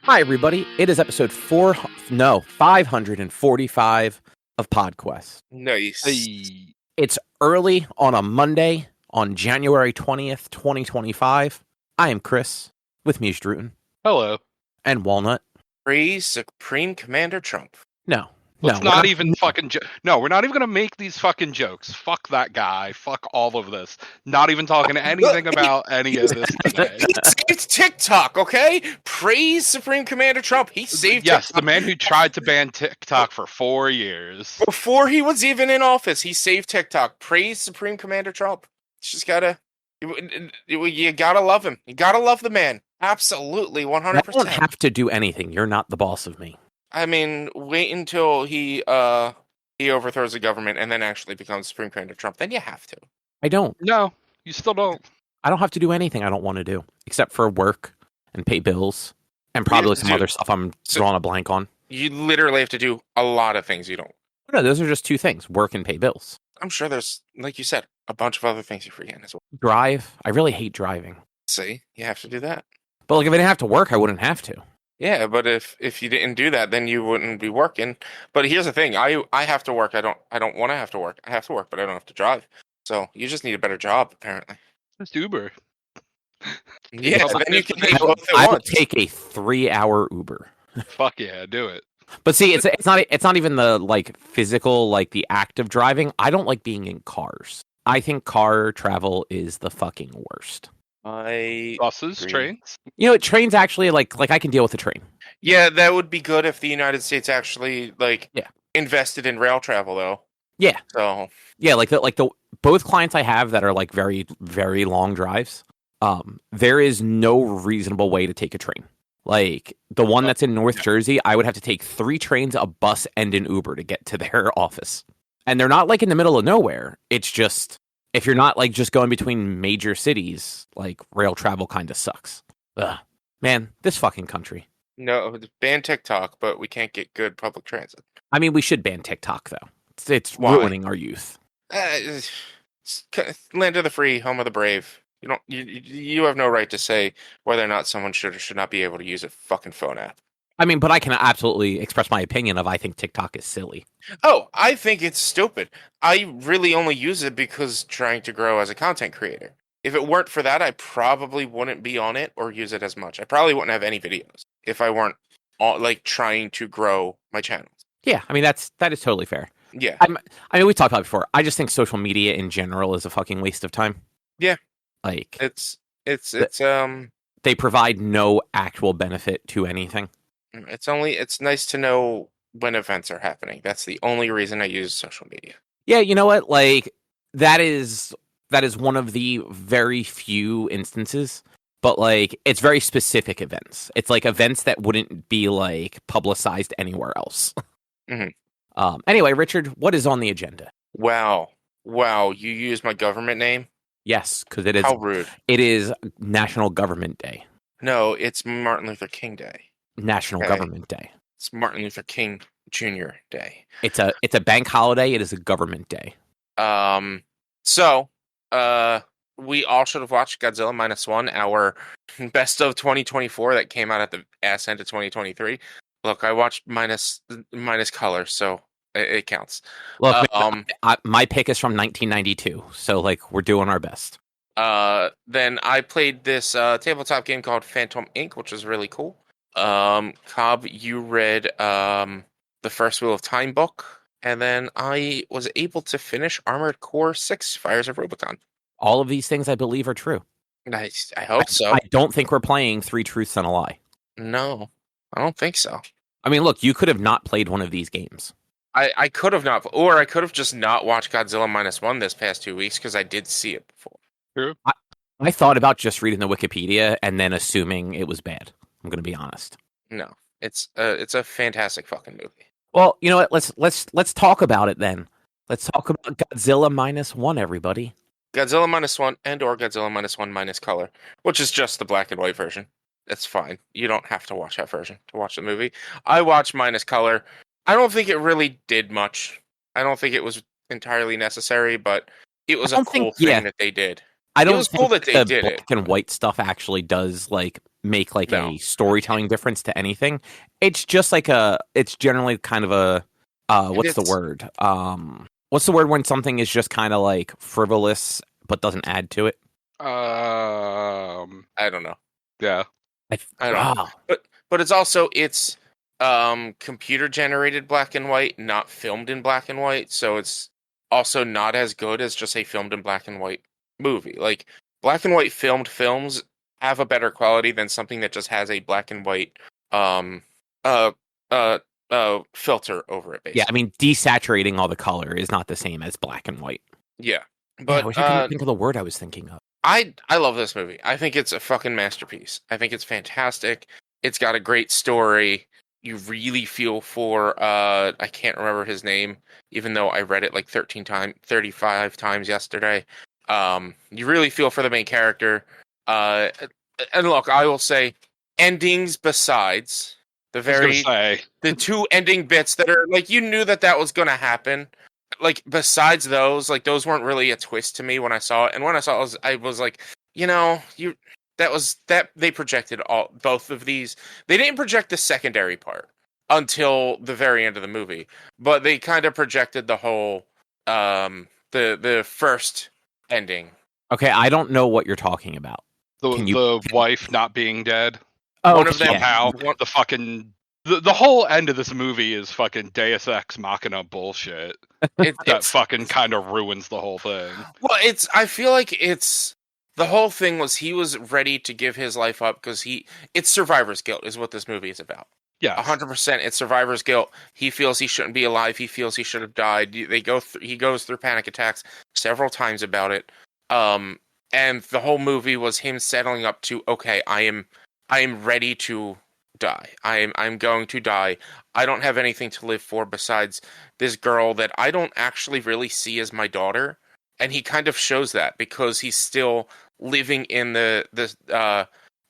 Hi, everybody. It is episode 545 of PodQuest. Nice. Hey. It's early on a Monday on January 20th, 2025. I am Chris, with me is Druten. Hello. And Walnut. Praise Supreme Commander Trump. No. Let's not even fucking no, we're not even gonna make these fucking jokes. Fuck that guy. Fuck all of this. Not even talking anything about any of this today. He saved TikTok, okay? Praise Supreme Commander Trump. He saved Yes, TikTok. the man who tried to ban TikTok for 4 years. Before he was even in office, he saved TikTok. Praise Supreme Commander Trump. You just gotta... You gotta love him. You gotta love the man. Absolutely, 100%. I don't have to do anything. You're not the boss of me. I mean, wait until he overthrows the government and then actually becomes Supreme Commander Trump. Then you have to. I don't. No, you still don't. I don't have to do anything I don't want to do, except for work and pay bills and probably some other stuff I'm drawing a blank on. You literally have to do a lot of things you don't. No, those are just two things, work and pay bills. I'm sure there's, like you said, a bunch of other things you're forgetting as well. Drive. I really hate driving. See, you have to do that. But like, if I didn't have to work, I wouldn't have to. Yeah, but if you didn't do that, then you wouldn't be working. But here's the thing: I have to work. I don't want to have to work. I have to work, but I don't have to drive. So you just need a better job, apparently. Just Uber. Yeah, Well, then you can I take both I at would once. take a 3-hour Uber. Fuck yeah, do it. But see, it's not even the like physical, like the act of driving. I don't like being in cars. I think car travel is the fucking worst. Buses, agree. trains. You know, trains actually like I can deal with a train. Yeah, that would be good if the United States actually invested in rail travel, though. Yeah, So yeah, like the both clients I have that are like very very long drives. There is no reasonable way to take a train. Like the one that's in North Jersey, I would have to take 3 trains, a bus, and an Uber to get to their office. And they're not like in the middle of nowhere. It's just if you're not like just going between major cities, like rail travel kind of sucks. Ugh. Man, this fucking country. no, ban TikTok, but we can't get good public transit. I mean, we should ban TikTok though. It's Why? ruining our youth. Land of the free, home of the brave. You have no right to say whether or not someone should or should not be able to use a fucking phone app. I mean, but I can absolutely express my opinion of I think TikTok is silly. Oh, I think it's stupid. I really only use it because trying to grow as a content creator. If it weren't for that, I probably wouldn't be on it or use it as much. I probably wouldn't have any videos if I weren't trying to grow my channels. Yeah, I mean that is totally fair. Yeah. I mean, we talked about it before. I just think social media in general is a fucking waste of time. Yeah. Like It's they provide no actual benefit to anything. it's nice to know when events are happening. That's the only reason I use social media. Yeah, you know what? Like that is one of the very few instances, but like it's very specific events. It's like events that wouldn't be like publicized anywhere else. Mhm. Anyway, Richard, what is on the agenda? Wow, you use my government name? Yes, because it is. How rude. It is National Government Day. No, it's Martin Luther King Day. National Okay. Government Day. It's Martin Luther King Jr. Day. It's a bank holiday. It is a government day. So, we all should have watched Godzilla Minus One, our best of 2024 that came out at the ass end of 2023. Look, I watched minus color, so it counts. Look, my pick is from 1992, so like we're doing our best. Then I played this tabletop game called Phantom Inc., which was really cool. Cobb, you read the first Wheel of Time book, and then I was able to finish Armored Core 6: Fires of Rubicon. All of these things I believe are true. Nice. I hope so. I don't think we're playing 3 Truths and a Lie. No, I don't think so. I mean, look, you could have not played one of these games. I could have not, or I could have just not watched Godzilla Minus One this past 2 weeks because I did see it before. True. I thought about just reading the Wikipedia and then assuming it was bad. I'm going to be honest. No, it's a fantastic fucking movie. Well, you know what? Let's talk about it then. Let's talk about Godzilla Minus One, everybody. Godzilla Minus One or Godzilla Minus One minus color, which is just the black and white version. That's fine. You don't have to watch that version to watch the movie. I watched minus color. I don't think it really did much. I don't think it was entirely necessary, but it was a cool thing that they did. I don't was think cool that they the did black it. and white stuff actually does like make like No. a storytelling difference to anything. It's just like it's generally kind of a what's the word? What's the word when something is just kind of like frivolous but doesn't add to it? I don't know. Yeah. I don't know. But it's computer generated black and white, not filmed in black and white, so it's also not as good as just a filmed in black and white movie. Like black and white filmed films have a better quality than something that just has a black and white um uh uh filter over it, basically. Yeah, I mean desaturating all the color is not the same as black and white. Yeah. I But wish I couldn't think of the word I was thinking of. I love this movie. I think it's a fucking masterpiece. I think it's fantastic. It's got a great story. You really feel for I can't remember his name, even though I read it like 35 times yesterday. You really feel for the main character. And look, I will say endings besides the two ending bits that are like you knew that was going to happen. Like besides those, like those weren't really a twist to me when I saw it. And when I saw it, I was like, that they projected both of these. They didn't project the secondary part until the very end of the movie, but they kind of projected the whole the first ending. Okay, I don't know what you're talking about. The wife not being dead. Oh, one of them somehow the fucking the whole end of this movie is fucking Deus Ex Machina bullshit. That fucking kind of ruins the whole thing. Well, I feel like the whole thing was he was ready to give his life up because it's survivor's guilt is what this movie is about. Yeah, 100%. It's survivor's guilt. He feels he shouldn't be alive. He feels he should have died. He goes through panic attacks several times about it. And the whole movie was him settling up to, okay, I am ready to die. I'm going to die. I don't have anything to live for besides this girl that I don't actually really see as my daughter. And he kind of shows that because he's still living in the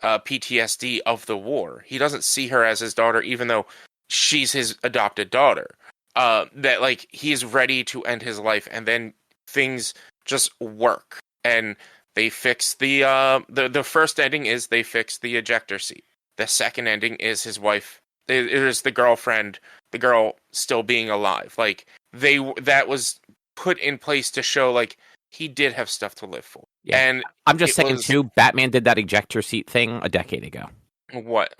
PTSD of the war. He doesn't see her as his daughter, even though she's his adopted daughter. That like he's ready to end his life, and then things just work, and they fix the first ending is they fix the ejector seat. The second ending is his wife. It is the girlfriend, the girl still being alive. Like that was put in place to show like he did have stuff to live for. Yeah. And I'm just saying too, Batman did that ejector seat thing a decade ago. What?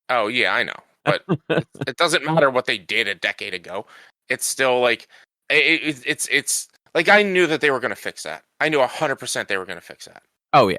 Oh yeah, I know. But it doesn't matter what they did a decade ago. It's still like it's like I knew that they were going to fix that. I knew 100% they were going to fix that. Oh yeah.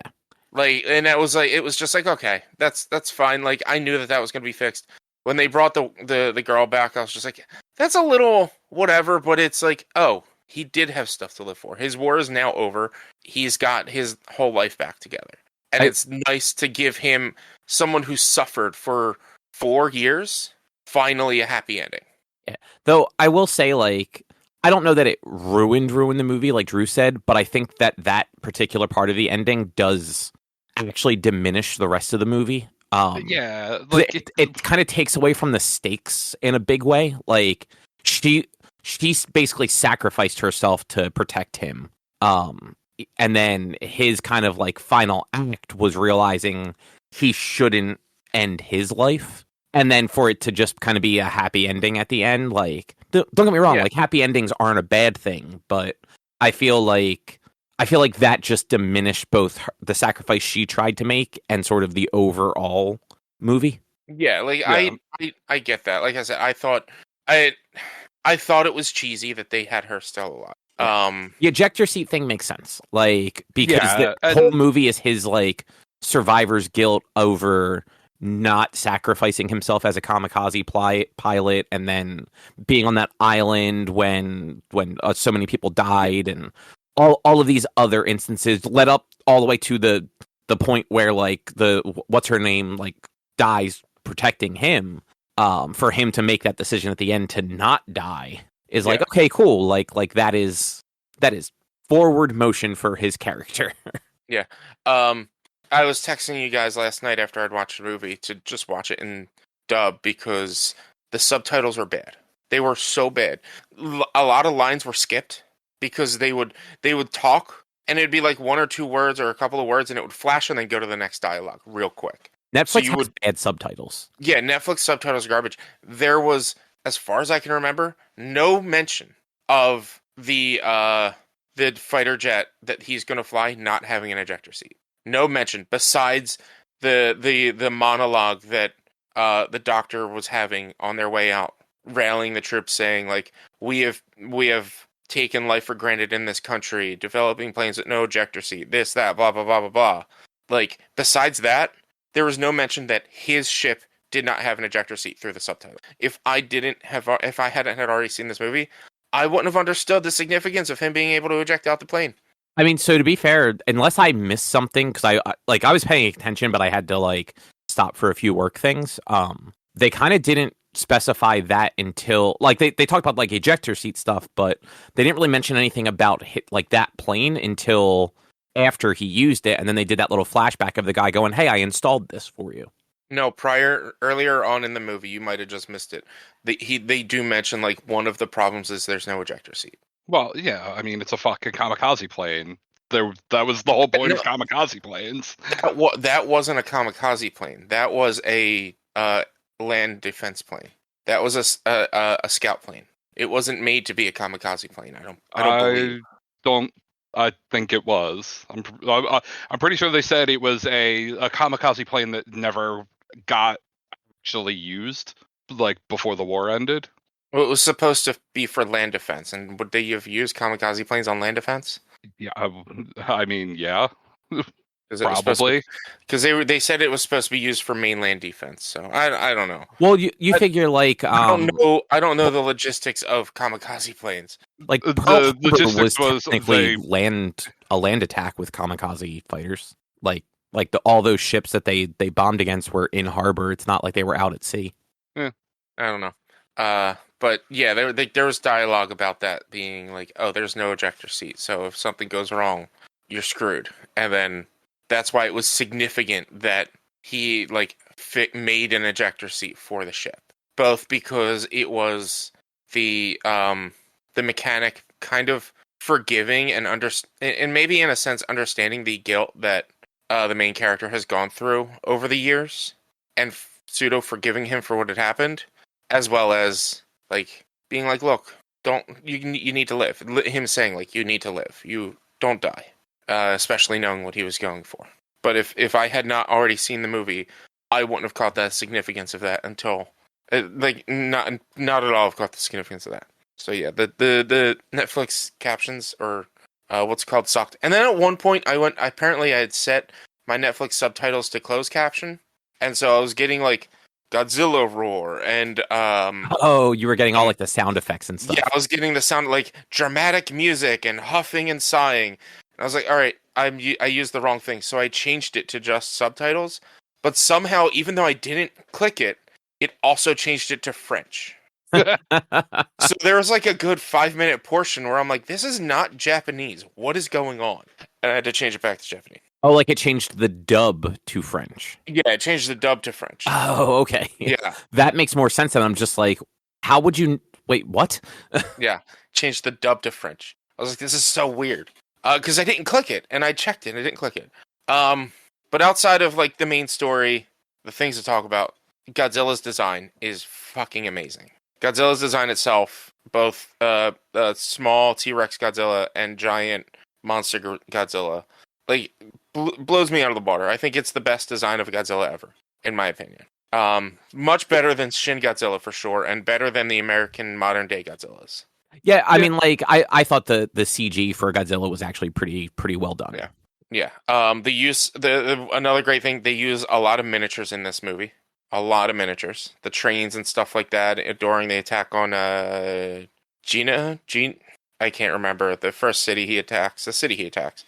Like, and that was like it was just like okay, that's fine. Like I knew that was going to be fixed. When they brought the girl back, I was just like, that's a little whatever. But it's like, oh, he did have stuff to live for. His war is now over. He's got his whole life back together. And it's nice to give him someone who suffered for 4 years, finally a happy ending. Yeah. Though I will say, like, I don't know that it ruined the movie, like Drew said, but I think that particular part of the ending does actually diminish the rest of the movie. Yeah, like it kind of takes away from the stakes in a big way. Like she basically sacrificed herself to protect him. And then his kind of like final act was realizing he shouldn't end his life. And then for it to just kind of be a happy ending at the end, like don't get me wrong, like happy endings aren't a bad thing, but I feel like that just diminished both the sacrifice she tried to make and sort of the overall movie. Yeah, like I get that. Like I said, I thought it was cheesy that they had her still alive. The ejector seat thing makes sense, like because the whole movie is his like survivor's guilt over not sacrificing himself as a kamikaze pilot, and then being on that island when so many people died, and all of these other instances led up all the way to the point where like the what's her name like dies protecting him. For him to make that decision at the end to not die is like okay, cool. Like that is forward motion for his character. Yeah. I was texting you guys last night after I'd watched the movie to just watch it in dub because the subtitles were bad. They were so bad. A lot of lines were skipped because they would talk and it'd be like one or two words or a couple of words, and it would flash and then go to the next dialogue real quick. Netflix has bad subtitles. Yeah, Netflix subtitles are garbage. There was, as far as I can remember, no mention of the fighter jet that he's going to fly not having an ejector seat. No mention besides the monologue that the doctor was having on their way out, rallying the troops, saying like, we have taken life for granted in this country, developing planes with no ejector seat, this, that, blah, blah, blah, blah, blah. Like, besides that, there was no mention that his ship did not have an ejector seat through the subtitle. If I hadn't had already seen this movie, I wouldn't have understood the significance of him being able to eject out the plane. I mean, so to be fair, unless I missed something, because I was paying attention, but I had to like stop for a few work things. They kind of didn't specify that until like they talked about like ejector seat stuff, but they didn't really mention anything about like that plane until after he used it, and then they did that little flashback of the guy going, "Hey, I installed this for you." No, earlier on in the movie, you might have just missed it. They do mention like one of the problems is there's no ejector seat. Well, yeah, I mean it's a fucking kamikaze plane. That was the whole point of kamikaze planes. That wasn't a kamikaze plane. That was a land defense plane. That was a scout plane. It wasn't made to be a kamikaze plane. I think it was. I'm pretty sure they said it was a kamikaze plane that never got actually used, like before the war ended. Well, it was supposed to be for land defense, and would they have used kamikaze planes on land defense? Yeah, I mean, yeah, probably. Because they said it was supposed to be used for mainland defense. So I don't know. Well, you figure like I don't know the logistics of kamikaze planes. Like the logistics was technically a land attack with kamikaze fighters. Like all those ships that they bombed against were in harbor. It's not like they were out at sea. I don't know. But yeah, there was dialogue about that being like, oh, there's no ejector seat, so if something goes wrong, you're screwed. And then that's why it was significant that he like made an ejector seat for the ship, both because it was the mechanic kind of forgiving and maybe in a sense understanding the guilt that the main character has gone through over the years, and pseudo forgiving him for what had happened, as well as like being like, look, you need to live. Him saying like, you need to live. You don't die. Especially knowing what he was going for. But if I had not already seen the movie, I wouldn't have caught the significance of that until not at all have caught the significance of that. So yeah, the Netflix captions or what's called sucked. And then at one point I had set my Netflix subtitles to closed caption, and so I was getting like Godzilla roar and you were getting all like the sound effects and stuff. Yeah, I was getting the sound like dramatic music and huffing and sighing. And I was like, all right, I used the wrong thing, so I changed it to just subtitles. But somehow, even though I didn't click it, it also changed it to French. So there was like a good 5-minute portion where I'm like, this is not Japanese. What is going on? And I had to change it back to Japanese. Oh, like it changed the dub to French. Yeah, it changed the dub to French. Oh, okay. Yeah. That makes more sense. And I'm just like, how would you... Wait, what? Yeah, changed the dub to French. I was like, this is so weird. Because I didn't click it, and I checked it, and I didn't click it. But outside of like the main story, the things to talk about, Godzilla's design is fucking amazing. Godzilla's design itself, both small T-Rex Godzilla and giant monster Godzilla, like blows me out of the water. I think it's the best design of Godzilla ever, in my opinion. Much better than Shin Godzilla for sure, and better than the American modern day Godzillas. Yeah, I mean, like I thought the CG for Godzilla was actually pretty well done. Yeah. Another great thing, they use a lot of miniatures in this movie. A lot of miniatures, the trains and stuff like that during the attack on Gina. I can't remember the first city he attacks. The city he attacks.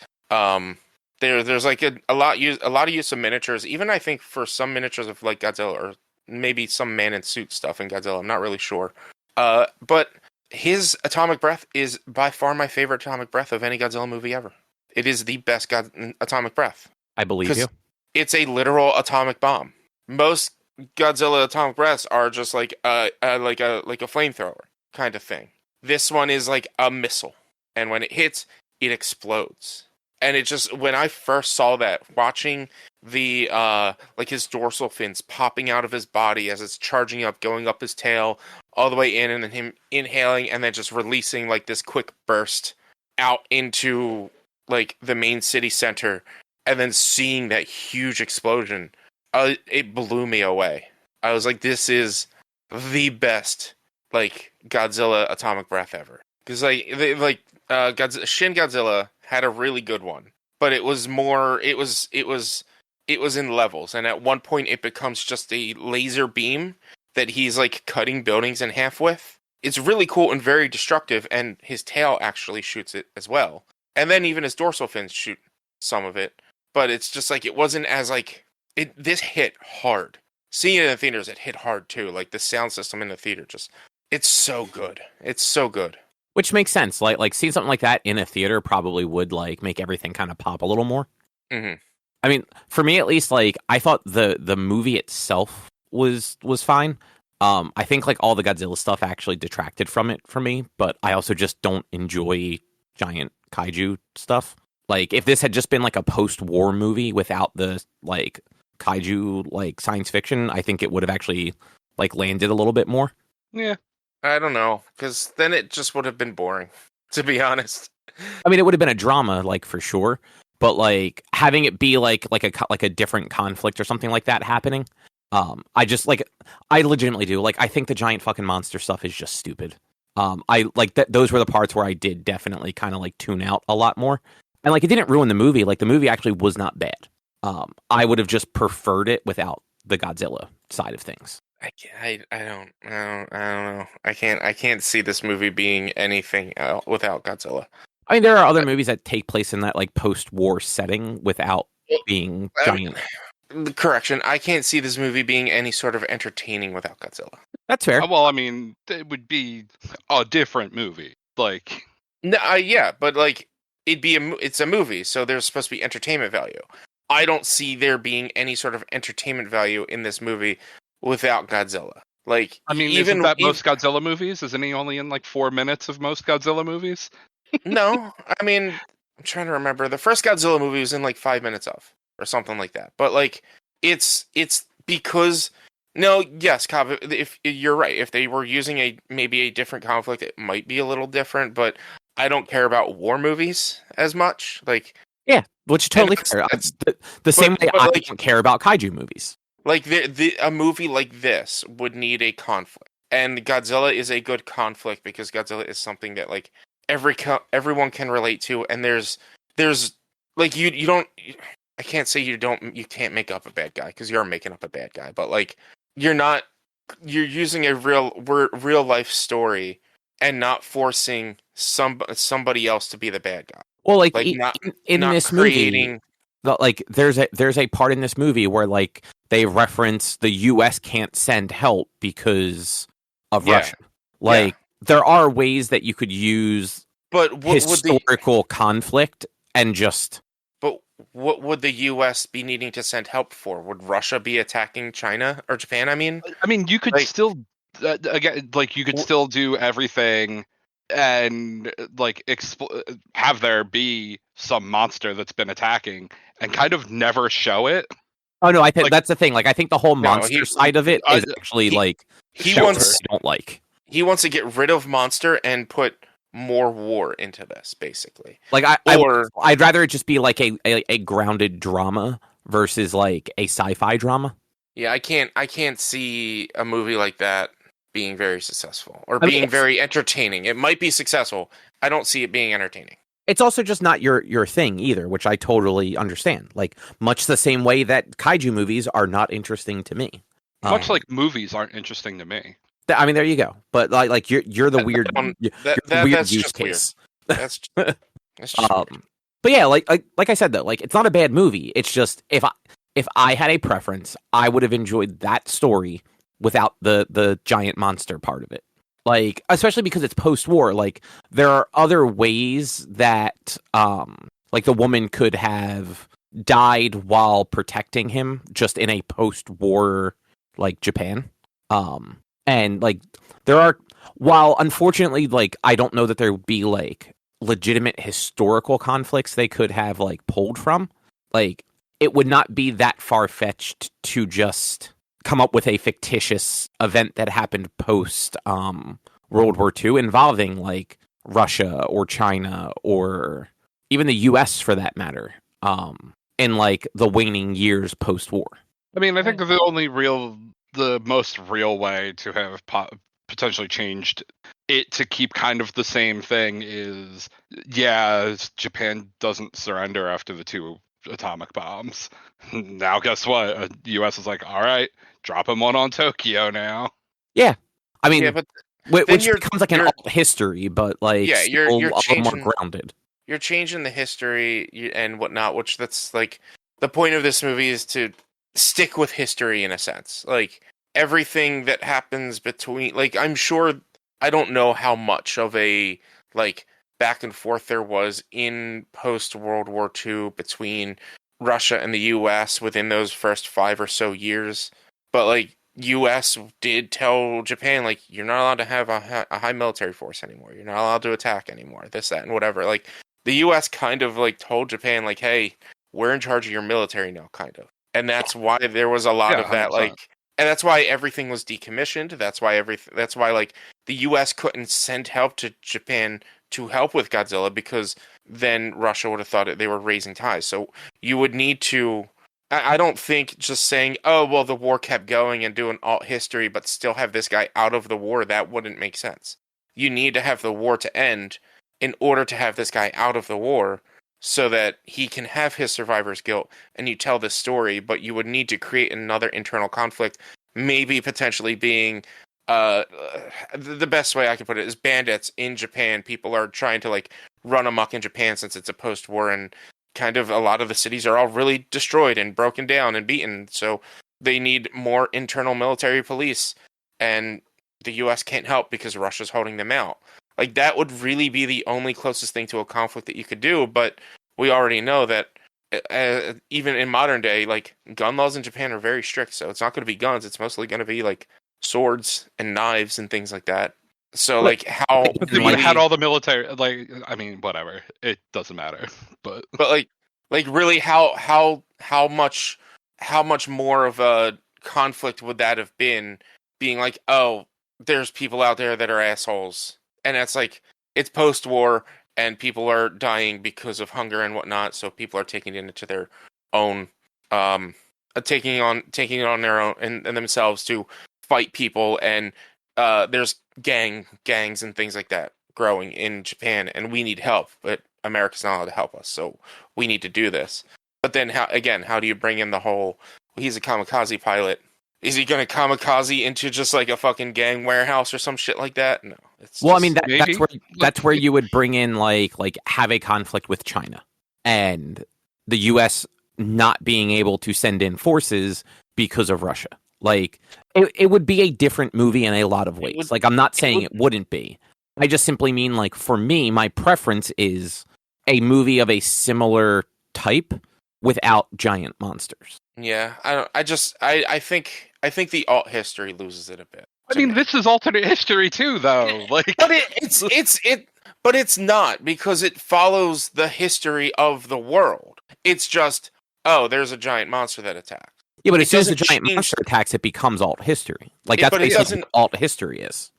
There's like a lot of use of miniatures. Even I think for some miniatures of like Godzilla, or maybe some man in suit stuff in Godzilla. I'm not really sure. But his atomic breath is by far my favorite atomic breath of any Godzilla movie ever. It is the best atomic breath. I believe you. It's a literal atomic bomb. Most Godzilla atomic breaths are just like a flamethrower kind of thing. This one is like a missile, and when it hits, it explodes. And it just, when I first saw that, watching the like his dorsal fins popping out of his body as it's charging up, going up his tail all the way in, and then him inhaling and then just releasing like this quick burst out into like the main city center, and then seeing that huge explosion, it blew me away. I was like, this is the best like Godzilla atomic breath ever. Because Shin Godzilla had a really good one, but it was more, it was in levels, and at one point it becomes just a laser beam that he's like cutting buildings in half with. It's really cool and very destructive, and his tail actually shoots it as well. And then even his dorsal fins shoot some of it, but it's just like, it wasn't as like, this hit hard. Seeing it in the theaters, it hit hard too. Like the sound system in the theater, just, it's so good. It's so good. Which makes sense. Like seeing something like that in a theater probably would like make everything kind of pop a little more. Mm-hmm. I mean, for me at least, like I thought the movie itself was fine. I think like all the Godzilla stuff actually detracted from it for me, but I also just don't enjoy giant kaiju stuff. Like if this had just been like a post-war movie without the like kaiju like science fiction, I think it would have actually like landed a little bit more. Yeah. I don't know, because then it just would have been boring, to be honest. I mean, it would have been a drama, like for sure, but like having it be like a different conflict or something like that happening. I just like, I legitimately do. Like, I think the giant fucking monster stuff is just stupid. I like that. Those were the parts where I did definitely kind of like tune out a lot more, and like it didn't ruin the movie. Like the movie actually was not bad. I would have just preferred it without the Godzilla side of things. I don't know. I can't see this movie being anything without Godzilla. I mean, there are other movies that take place in that like post-war setting without being giant. Correction, I can't see this movie being any sort of entertaining without Godzilla. That's fair. Well, I mean, it would be a different movie. Like, No, yeah, but like it's a movie, so there's supposed to be entertainment value. I don't see there being any sort of entertainment value in this movie without Godzilla. Like, I mean, isn't that most Godzilla movies? Isn't he only in like 4 minutes of most Godzilla movies? No, I mean, I'm trying to remember. The first Godzilla movie was in like 5 minutes of, or something like that. But like, it's because, no, yes, Cobb, if you're right, if they were using maybe a different conflict, it might be a little different. But I don't care about war movies as much. Like, yeah, which is totally fair. The same way I like, don't care about kaiju movies. Like a movie like this would need a conflict, and Godzilla is a good conflict because Godzilla is something that like everyone can relate to, and there's like you don't. I can't say you can't make up a bad guy because you are making up a bad guy, but like you're using a real life story and not forcing somebody else to be the bad guy. Well, like not this movie, like there's a part in this movie where like they reference the U.S. can't send help because of Russia. Like there are ways that you could use historical conflict and just. But what would the U.S. be needing to send help for? Would Russia be attacking China or Japan? I mean, you could still again, like you could still do everything and like have there be some monster that's been attacking and kind of never show it. Oh no, I think that's the thing. Like I think the whole monster side of it is actually he wants to get rid of monster and put more war into this, basically. Like I'd rather it just be like a grounded drama versus like a sci-fi drama. Yeah, I can't see a movie like that being very successful or being very entertaining. It might be successful. I don't see it being entertaining. It's also just not your thing either, which I totally understand. Like much the same way that kaiju movies are not interesting to me. Much like movies aren't interesting to me. I mean, there you go. But like you're the weird, weird use case. Weird. That's just weird. But yeah, like I said though, like it's not a bad movie. It's just if I had a preference, I would have enjoyed that story without the giant monster part of it. Like, especially because it's post-war, like there are other ways that like the woman could have died while protecting him just in a post-war like Japan. And like there are, while unfortunately like I don't know that there would be like legitimate historical conflicts they could have like pulled from, like it would not be that far-fetched to just come up with a fictitious event that happened post World War II involving like Russia or China or even the US for that matter, in like the waning years post-war. I mean, I think the most real way to have potentially changed it to keep kind of the same thing is, Japan doesn't surrender after the 2 atomic bombs. Now, guess what? The U.S. is like, all right, dropping one on Tokyo now. Yeah, I mean, but which becomes like an alt history, but like you're a little changing, more grounded. You're changing the history and whatnot, which that's like the point of this movie is to stick with history in a sense. Like everything that happens between, like I'm sure, I don't know how much of a like back and forth there was in post World War II between Russia and the U.S. within those first 5 or so years, but like U.S. did tell Japan, like, you're not allowed to have a high military force anymore. You're not allowed to attack anymore. This, that, and whatever. Like, the U.S. kind of, like, told Japan, like, hey, we're in charge of your military now, kind of. And that's why there was a lot of that, 100%. like, and that's why everything was decommissioned. That's why, like, the U.S. couldn't send help to Japan to help with Godzilla, because then Russia would have thought they were raising ties. So you would need to... I don't think just saying, oh, well, the war kept going and doing alt history, but still have this guy out of the war, that wouldn't make sense. You need to have the war to end in order to have this guy out of the war so that he can have his survivor's guilt and you tell this story, but you would need to create another internal conflict, maybe potentially being, the best way I can put it is bandits in Japan. People are trying to, like, run amok in Japan since it's a post-war, and kind of a lot of the cities are all really destroyed and broken down and beaten, so they need more internal military police, and the US can't help because Russia's holding them out. Like, that would really be the only closest thing to a conflict that you could do, but we already know that even in modern day, like, gun laws in Japan are very strict, so it's not going to be guns, it's mostly going to be, like, swords and knives and things like that. So, like, how... They would have had all the military, like, I mean, whatever. It doesn't matter. But like really, how much more of a conflict would that have been, being like, oh, there's people out there that are assholes, and it's like, it's post-war, and people are dying because of hunger and whatnot, so people are taking it into their own, taking it on their own and themselves to fight people, and there's gangs and things like that growing in Japan, and we need help, but America's not allowed to help us, so we need to do this. But then, how do you bring in the whole, well, he's a kamikaze pilot? Is he going to kamikaze into just like a fucking gang warehouse or some shit like that? No. Well, I mean, that's where you would bring in like have a conflict with China and the U.S. not being able to send in forces because of Russia. Like, it would be a different movie in a lot of ways. Like, I'm not saying it wouldn't be. I just simply mean, like, for me, my preference is a movie of a similar type without giant monsters. Yeah, I think the alt history loses it a bit. I mean, this is alternate history too, though. Like, but but it's not, because it follows the history of the world. It's just, oh, there's a giant monster that attacked. Yeah, but as soon as the giant monster attacks, it becomes alt history. Like, that's basically what alt history is.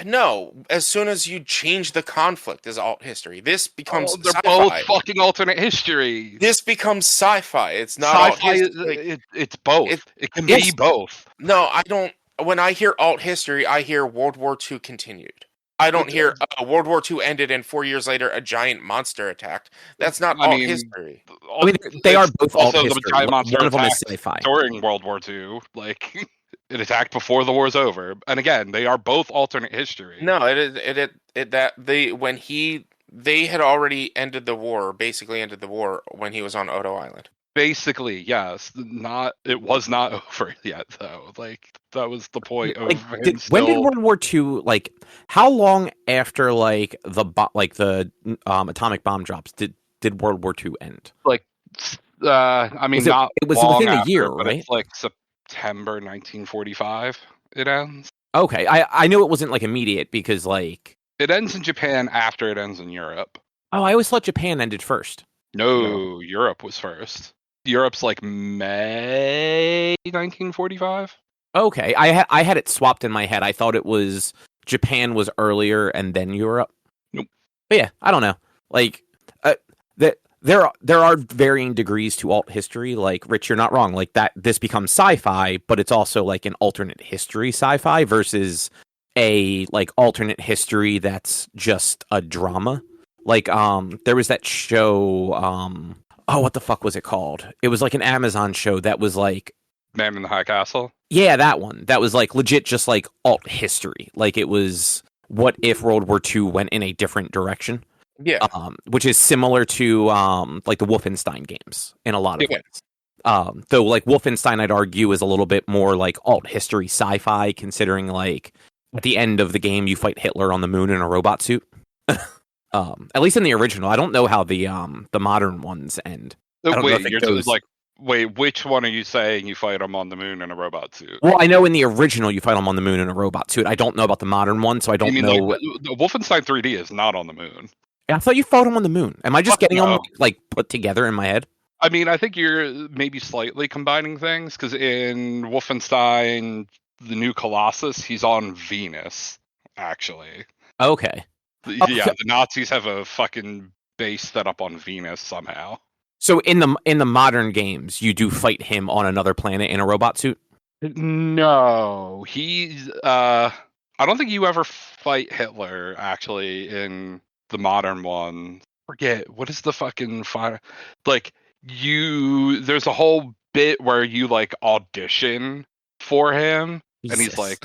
No, as soon as you change the conflict is alt history. This becomes they're sci-fi. both fucking alternate history. This bemes sci-fi. It's not sci-fi. It's both. It can be both. No, I don't. When I hear alt history, I hear World War II continued. I don't hear World War II ended and 4 years later a giant monster attacked. That's not alt history. I mean, they are both alt Also, history. the giant monster One of them is attacked sci-fi. during World War II. Like, it attacked before the war's over. And again, they are both alternate history. No, they had already ended the war, basically ended the war when he was on Odo Island. Basically, yes. It was not over yet, though. Like, that was the point of when did World War II, like, how long after, like, the atomic bomb drops did World War II end? Like, I mean, it was long within after, a year, but right? it's like September 1945 it ends. Okay, I knew it wasn't, like, immediate, because, like... It ends in Japan after it ends in Europe. Oh, I always thought Japan ended first. No, Europe was first. Europe's like May 1945. Okay, I had it swapped in my head. I thought it was Japan was earlier and then Europe. Nope. But yeah, I don't know. Like that there are varying degrees to alt history. Like Rich, you're not wrong. Like that this becomes sci-fi, but it's also like an alternate history sci-fi versus a like alternate history that's just a drama. Like there was that show what the fuck was it called? It was like an Amazon show that was like Man in the High Castle. Yeah, that one. That was like legit just like alt history. Like it was what if World War II went in a different direction? Yeah. Which is similar to like the Wolfenstein games in a lot of ways. Though like Wolfenstein I'd argue is a little bit more like alt history sci-fi, considering like at the end of the game you fight Hitler on the moon in a robot suit. At least in the original. I don't know how the modern ones end. I don't know if it goes... Wait, which one are you saying you fight him on the moon in a robot suit? Well, I know in the original you fight him on the moon in a robot suit. I don't know about the modern one, so I don't know. Like, the Wolfenstein 3D is not on the moon. I thought you fought him on the moon. Am I just getting them like put together in my head? I mean, I think you're maybe slightly combining things, because in Wolfenstein, the New Colossus, he's on Venus, actually. Okay. Yeah, the Nazis have a fucking base set up on Venus somehow. So in the modern games, you do fight him on another planet in a robot suit? No, he's I don't think you ever fight Hitler actually in the modern one. Forget what is the fucking fire like there's a whole bit where you like audition for him. Jesus. And he's like,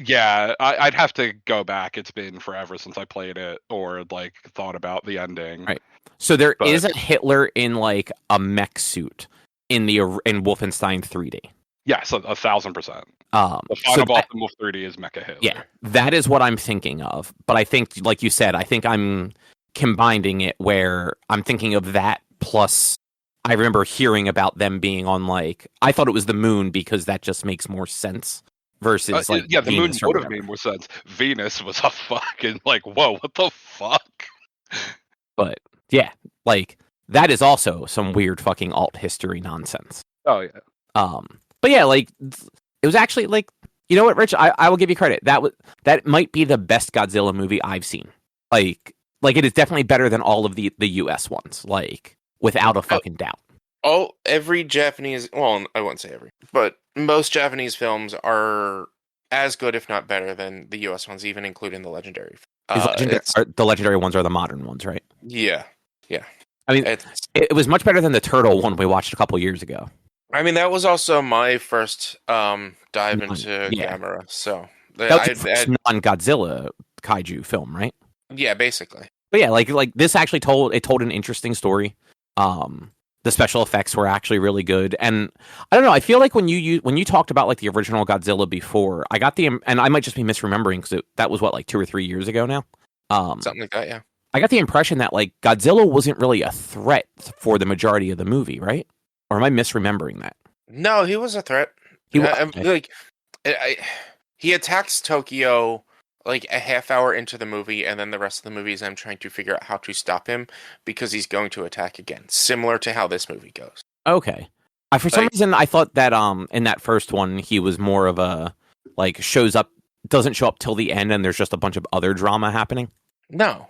yeah, I'd have to go back. It's been forever since I played it or like thought about the ending. Right. So there is a Hitler in like a mech suit in Wolfenstein 3D. Yes, 1,000%. The final boss in Wolf 3D is Mecha Hitler. Yeah, that is what I'm thinking of. But I think, like you said, I think I'm combining it where I'm thinking of that plus I remember hearing about them being on like I thought it was the moon because that just makes more sense versus like the Venus moon would have made more sense. Venus was a fucking like whoa, what the fuck? But yeah, like that is also some weird fucking alt history nonsense. Oh yeah. But yeah, like it was actually like you know what, Rich, I will give you credit. That might be the best Godzilla movie I've seen. Like it is definitely better than all of the US ones. Like without a fucking doubt. Every Japanese, well, I wouldn't say every, but most Japanese films are as good, if not better, than the US ones, even including the legendary. The legendary ones are the modern ones, right? Yeah. I mean, it was much better than the turtle one we watched a couple years ago. I mean, that was also my first dive into Gamera. So that was the first non-Godzilla kaiju film, right? Yeah, basically. But yeah, like this actually told an interesting story. The special effects were actually really good, and I don't know. I feel like when you talked about like the original Godzilla before, I got and I might just be misremembering because that was what like 2 or 3 years ago now. Something like that, yeah. I got the impression that like Godzilla wasn't really a threat for the majority of the movie, right? Or am I misremembering that? No, he was a threat. He attacks Tokyo like a half hour into the movie, and then the rest of the movie is I'm trying to figure out how to stop him because he's going to attack again, similar to how this movie goes. Okay. For some reason, I thought that in that first one, he was more of a like doesn't show up till the end, and there's just a bunch of other drama happening. No.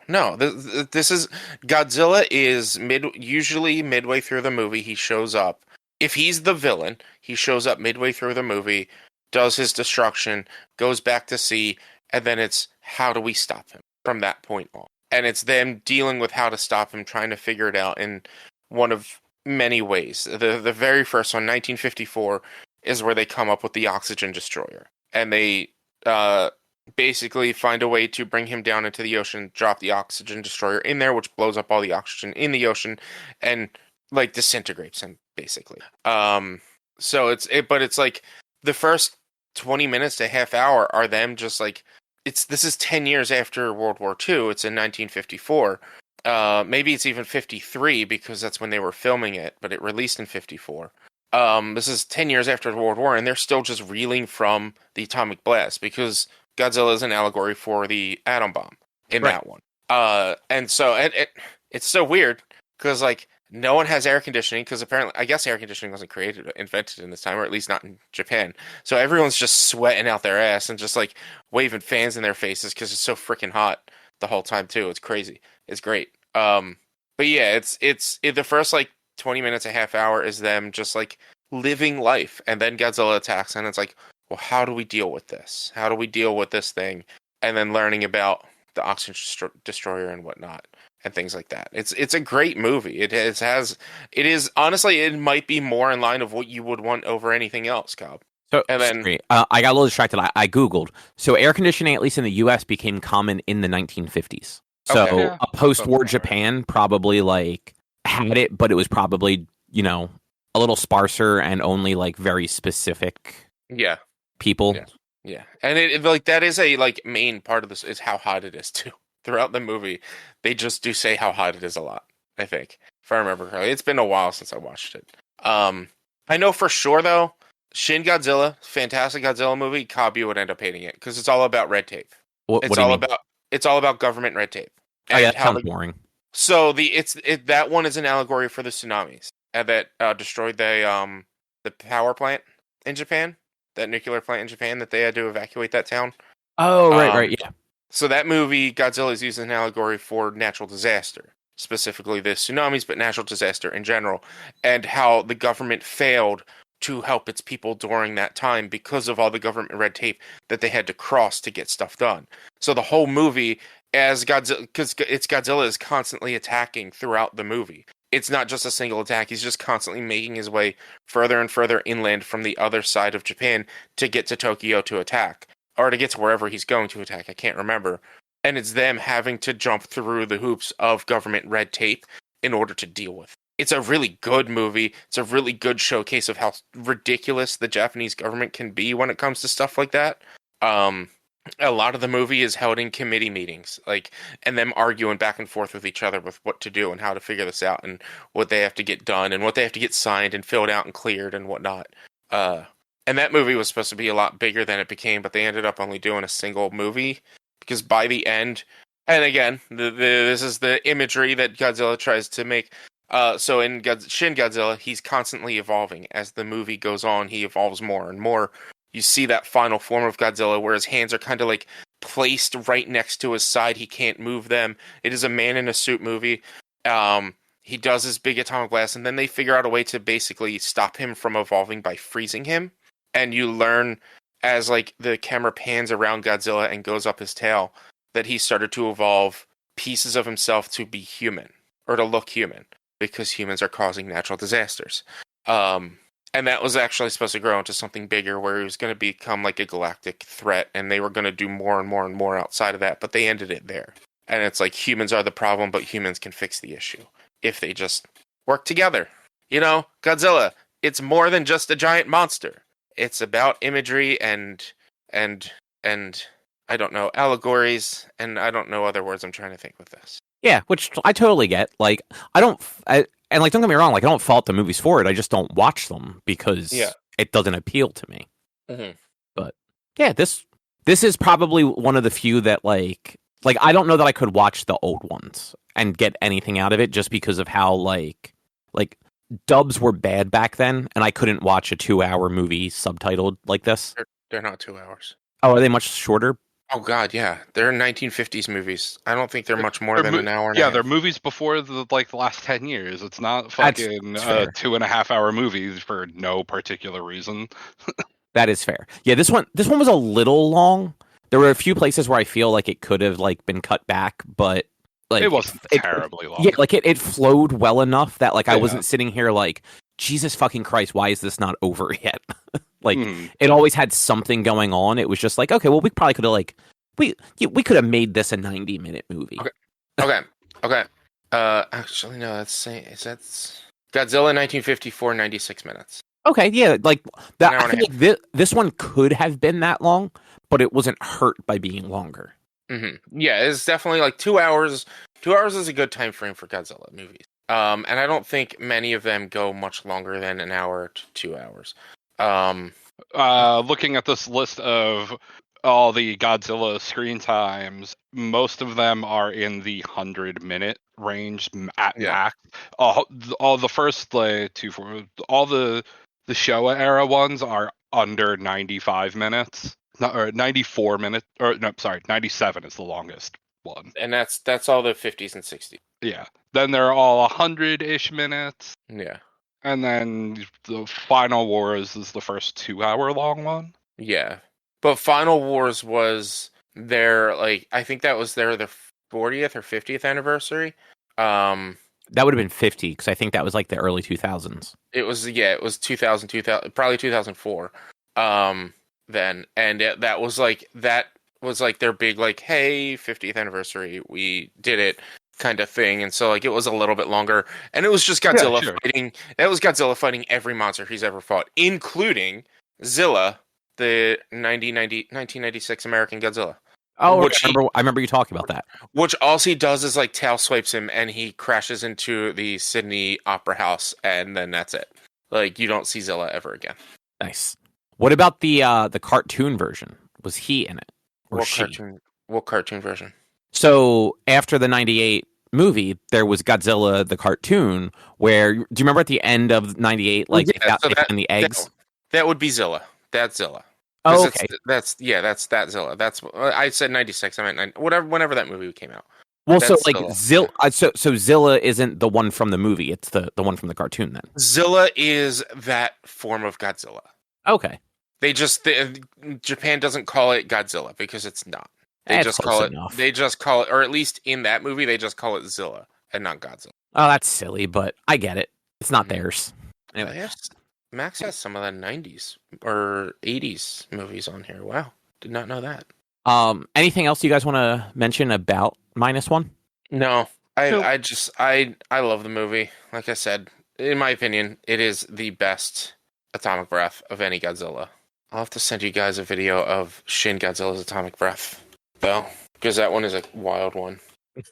This is Godzilla is usually midway through the movie. He shows up. If he's the villain, he shows up midway through the movie, does his destruction, goes back to sea, and then it's how do we stop him from that point on? And it's them dealing with how to stop him, trying to figure it out in one of many ways. The very first one, 1954, is where they come up with the oxygen destroyer, and they basically find a way to bring him down into the ocean, drop the oxygen destroyer in there, which blows up all the oxygen in the ocean and like disintegrates him basically. So it's like the first 20 minutes to half hour are them just like this is 10 years after World War II. It's in 1954. Maybe it's even 53 because that's when they were filming it, but it released in 54. This is 10 years after the World War, and they're still just reeling from the atomic blast because Godzilla is an allegory for the atom bomb in that one. And so it's so weird because like no one has air conditioning because apparently I guess air conditioning wasn't invented in this time, or at least not in Japan. So everyone's just sweating out their ass and just like waving fans in their faces because it's so freaking hot the whole time too. It's crazy. It's great. But yeah, it's the first like 20 minutes, a half hour is them just like living life, and then Godzilla attacks, and it's like, well, how do we deal with this? How do we deal with this thing? And then learning about the oxygen destroyer and whatnot and things like that. It's a great movie. It is honestly, it might be more in line of what you would want over anything else, Cobb. So, And then sorry, I got a little distracted. I Googled. So air conditioning, at least in the U.S., became common in the 1950s. So Okay. Yeah. a post-war That's right. Japan probably like had it, but it was probably, a little sparser and only like very specific yeah. people. Yeah. Yeah, and it like that is a like main part of this is how hot it is too. Throughout the movie, they just do say how hot it is a lot. I think, if I remember correctly, it's been a while since I watched it. I know for sure though, Shin Godzilla, fantastic Godzilla movie. Kabi would end up hating it because it's all about red tape. What It's do you all mean? about government red tape. Oh, yeah, And that how sounds boring. so that one is an allegory for the tsunamis that destroyed the power plant in Japan, that nuclear plant in Japan that they had to evacuate that town. Oh, right, Um, right, yeah. So that movie, Godzilla, is used as an allegory for natural disaster, specifically the tsunamis, but natural disaster in general, and how the government failed to help its people during that time because of all the government red tape that they had to cross to get stuff done. So the whole movie, as Godzilla, because it's Godzilla is constantly attacking throughout the movie. It's not just a single attack. He's just constantly making his way further and further inland from the other side of Japan to get to Tokyo to attack, or to get to wherever he's going to attack. I can't remember. And it's them having to jump through the hoops of government red tape in order to deal with it. It's a really good movie. It's a really good showcase of how ridiculous the Japanese government can be when it comes to stuff like that. A lot of the movie is held in committee meetings, like, and them arguing back and forth with each other with what to do and how to figure this out and what they have to get done and what they have to get signed and filled out and cleared and whatnot. And that movie was supposed to be a lot bigger than it became, but they ended up only doing a single movie because by the end, and again, this is the imagery that Godzilla tries to make. So in Shin Godzilla, he's constantly evolving. As the movie goes on, he evolves more and more. You see that final form of Godzilla where his hands are kind of like placed right next to his side. He can't move them. It is a man in a suit movie. He does his big atomic blast, and then they figure out a way to basically stop him from evolving by freezing him. And you learn as like the camera pans around Godzilla and goes up his tail that he started to evolve pieces of himself to be human or to look human because humans are causing natural disasters. And that was actually supposed to grow into something bigger where he was going to become like a galactic threat, and they were going to do more and more and more outside of that, but they ended it there. And it's like humans are the problem, but humans can fix the issue if they just work together. Godzilla, it's more than just a giant monster. It's about imagery and I don't know, allegories, and I don't know other words I'm trying to think with this. Yeah, which I totally get. Like, and like, don't get me wrong, like, I don't fault the movies for it. I just don't watch them because it doesn't appeal to me. Mm-hmm. But yeah, this is probably one of the few that like I don't know that I could watch the old ones and get anything out of it just because of how like dubs were bad back then, and I couldn't watch a 2-hour movie subtitled like this. They're not 2 hours. Oh, are they much shorter? Oh God, yeah, they're 1950s movies. I don't think they're much more than an hour. Yeah, they're movies before the last 10 years. It's not fucking 2.5 hour movies for no particular reason. That is fair. Yeah, this one was a little long. There were a few places where I feel like it could have like been cut back, but like it wasn't terribly long. Yeah, like it flowed well enough that like I wasn't sitting here like, Jesus fucking Christ, why is this not over yet? Like it always had something going on. It was just like, okay, well, we probably could have like we could have made this a 90-minute movie. Okay. Actually, no. That's Godzilla 1954, 96 minutes. Okay, yeah, like that. I think this one could have been that long, but it wasn't hurt by being longer. Mm-hmm. Yeah, it's definitely like 2 hours. 2 hours is a good time frame for Godzilla movies. And I don't think many of them go much longer than an hour to 2 hours. Looking at this list of all the Godzilla screen times, most of them are in the 100-minute range at Yeah. max. All the first all the Showa era ones are under 95 minutes. Or 94 minutes, or no, sorry, 97 is the longest one. And that's all the 50s and 60s. Yeah. Then they're all 100-ish minutes. Yeah. And then the Final Wars is the first 2-hour long one. Yeah. But Final Wars was their, like, I think that was their 40th or 50th anniversary. That would have been 50, because I think that was like the early 2000s. It was 2000, probably 2004. Then, and that was like their big, like, hey, 50th anniversary, we did it kind of thing. And so, like, it was a little bit longer, and it was just Godzilla fighting. That was Godzilla fighting every monster he's ever fought, including Zilla, the 1996 American Godzilla. Oh, I remember you talking about that. Which all he does is, like, tail swipes him, and he crashes into the Sydney Opera House, and then that's it. Like, you don't see Zilla ever again. Nice. What about the cartoon version? Was he in it? Or What cartoon version? So after the 98 movie, there was Godzilla the cartoon, where, do you remember at the end of 98, like, they found the eggs? That would be Zilla. That's Zilla. Oh, okay. That's that Zilla. That's, I said 96. I meant whenever that movie came out. Well, That's so, like, Zilla. So Zilla isn't the one from the movie. It's the one from the cartoon, then. Zilla is that form of Godzilla. Okay. Japan doesn't call it Godzilla because it's not. They just call it, or at least in that movie, they just call it Zilla and not Godzilla. Oh, that's silly, but I get it. It's not theirs. Anyway. Yes, Max has some of the 90s or 80s movies on here. Wow, did not know that. Anything else you guys want to mention about Minus One? No, I love the movie. Like I said, in my opinion, it is the best atomic breath of any Godzilla. I'll have to send you guys a video of Shin Godzilla's atomic breath, though, because that one is a wild one.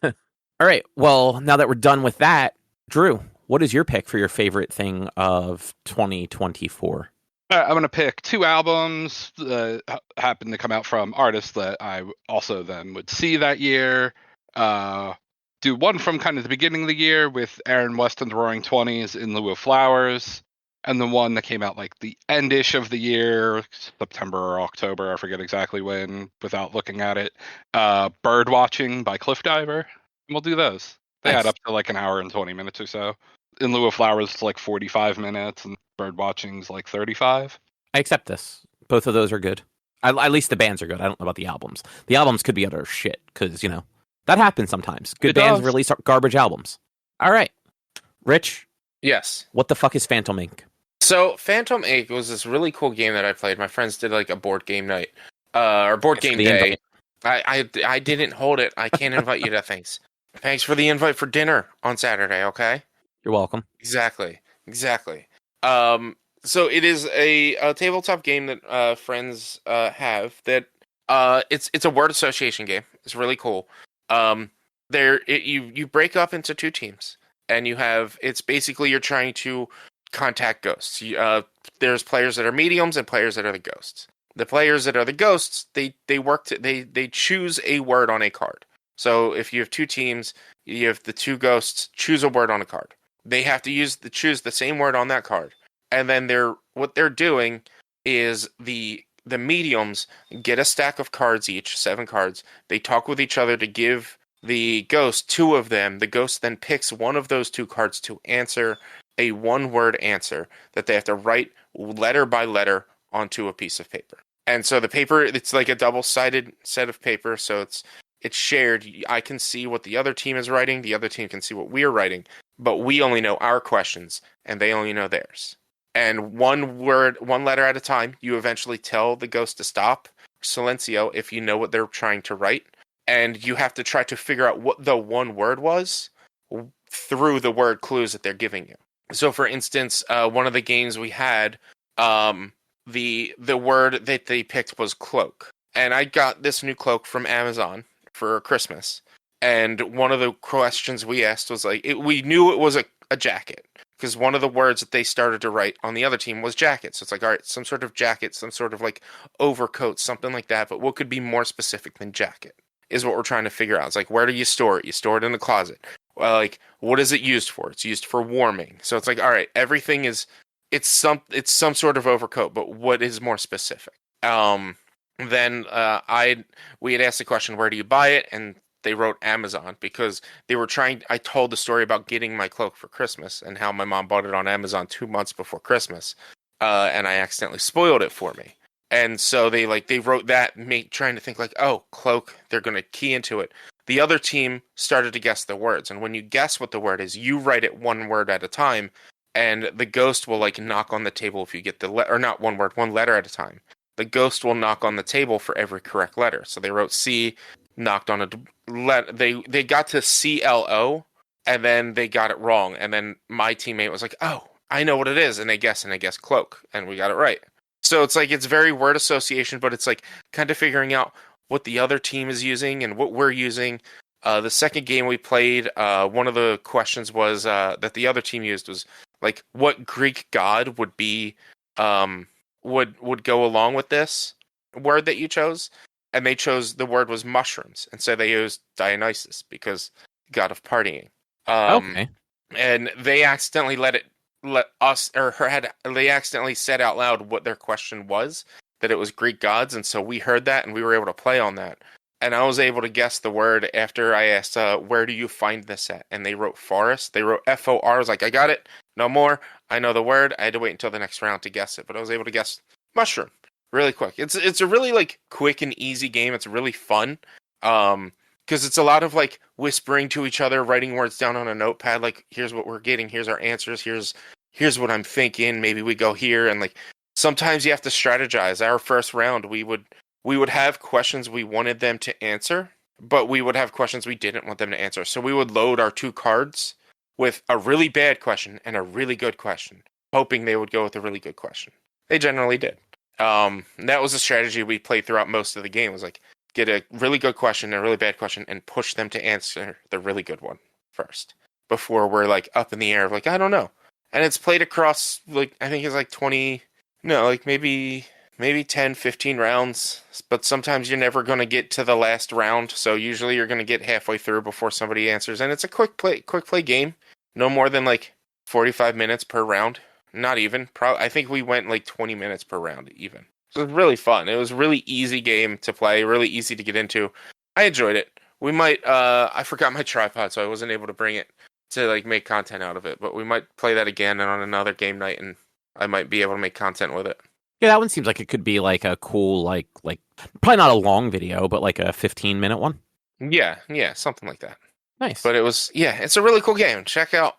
All right. Well, now that we're done with that, Drew, what is your pick for your favorite thing of 2024? I'm going to pick 2 albums that happen to come out from artists that I also then would see that year. Do one from kind of the beginning of the year with Aaron Weston's Roaring Twenties, In Lieu of Flowers. And the one that came out like the end-ish of the year, September or October, I forget exactly when, without looking at it. Birdwatching by Cliffdiver. And we'll do those. They add up to like an hour and 20 minutes or so. In Lieu of Flowers, it's like 45 minutes, and Birdwatching's like 35. I accept this. Both of those are good. At least the bands are good. I don't know about the albums. The albums could be utter shit, because, you know, that happens sometimes. Good bands release garbage albums. All right. Rich? Yes. What the fuck is Phantom Inc.? So, Phantom Inc. was this really cool game that I played. My friends did like a board game night, or board game day. I didn't hold it. I can't invite you to things. Thanks for the invite for dinner on Saturday, okay? You're welcome. Exactly. So it is a tabletop game that friends have that it's a word association game. It's really cool. You break up into 2 teams, and it's basically you're trying to contact ghosts. There's players that are mediums and players that are the ghosts. The players that are the ghosts, they choose a word on a card. So if you have 2 teams, you have the 2 ghosts choose a word on a card. They have to choose the same word on that card. And then what they're doing is the mediums get a stack of cards each, 7 cards. They talk with each other to give the ghost 2 of them. The ghost then picks one of those 2 cards to answer a 1-word answer that they have to write letter by letter onto a piece of paper. And so the paper, it's like a double-sided set of paper, so it's shared. I can see what the other team is writing, the other team can see what we're writing, but we only know our questions, and they only know theirs. And 1 letter at a time, you eventually tell the ghost to stop, silencio, if you know what they're trying to write, and you have to try to figure out what the 1 word was through the word clues that they're giving you. So, for instance, one of the games we had, the word that they picked was cloak. And I got this new cloak from Amazon for Christmas. And one of the questions we asked was like, we knew it was a jacket. because one of the words that they started to write on the other team was jacket. So it's like, all right, some sort of jacket, some sort of like overcoat, something like that. But what could be more specific than jacket is what we're trying to figure out. It's like, where do you store it? You store it in the closet. Well, like, what is it used for? It's used for warming. So it's like, all right, everything is, it's some sort of overcoat, but what is more specific? Then we had asked the question, where do you buy it? And they wrote Amazon because I told the story about getting my cloak for Christmas and how my mom bought it on Amazon 2 months before Christmas. And I accidentally spoiled it for me. And so they wrote that, trying to think like, oh, cloak, they're going to key into it. The other team started to guess the words. And when you guess what the word is, you write it one word at a time. And the ghost will like knock on the table if you get or not one word, one letter at a time. The ghost will knock on the table for every correct letter. So they wrote C, knocked on they got to CLO, and then they got it wrong. And then my teammate was like, oh, I know what it is. And they guessed cloak, and we got it right. So it's like, it's very word association, but it's like kind of figuring out what the other team is using and what we're using. The second game we played, one of the questions was that the other team used was like, what Greek god would be would go along with this word that you chose? And they chose, the word was mushrooms, and so they used Dionysus because god of partying. Okay. And they accidentally they accidentally said out loud what their question was, that it was Greek gods, and so we heard that and we were able to play on that. And I was able to guess the word after I asked, where do you find this at? And they wrote forest. They wrote FOR. I was like, I got it. No more. I know the word. I had to wait until the next round to guess it, but I was able to guess mushroom really quick. It's a really like quick and easy game. It's really fun. Because it's a lot of like whispering to each other, writing words down on a notepad. Like, here's what we're getting. Here's our answers. Here's what I'm thinking. Maybe we go here. And like, sometimes you have to strategize. Our first round, we would have questions we wanted them to answer, but we would have questions we didn't want them to answer. So we would load our 2 cards with a really bad question and a really good question, hoping they would go with a really good question. They generally did. That was a strategy we played throughout most of the game, was like, get a really good question and a really bad question and push them to answer the really good one first before we're like up in the air of like, I don't know. And it's played across, like, I think it's like maybe 10, 15 rounds, but sometimes you're never going to get to the last round. So usually you're going to get halfway through before somebody answers. And it's a quick play game. No more than like 45 minutes per round. Not even. I think we went like 20 minutes per round even. So it was really fun. It was a really easy game to play, really easy to get into. I enjoyed it. We might, I forgot my tripod, so I wasn't able to bring it to like make content out of it, but we might play that again and on another game night, and I might be able to make content with it. Yeah, that one seems like it could be like a cool, like probably not a long video, but like a 15-minute one. Yeah, something like that. Nice. But it's a really cool game. Check out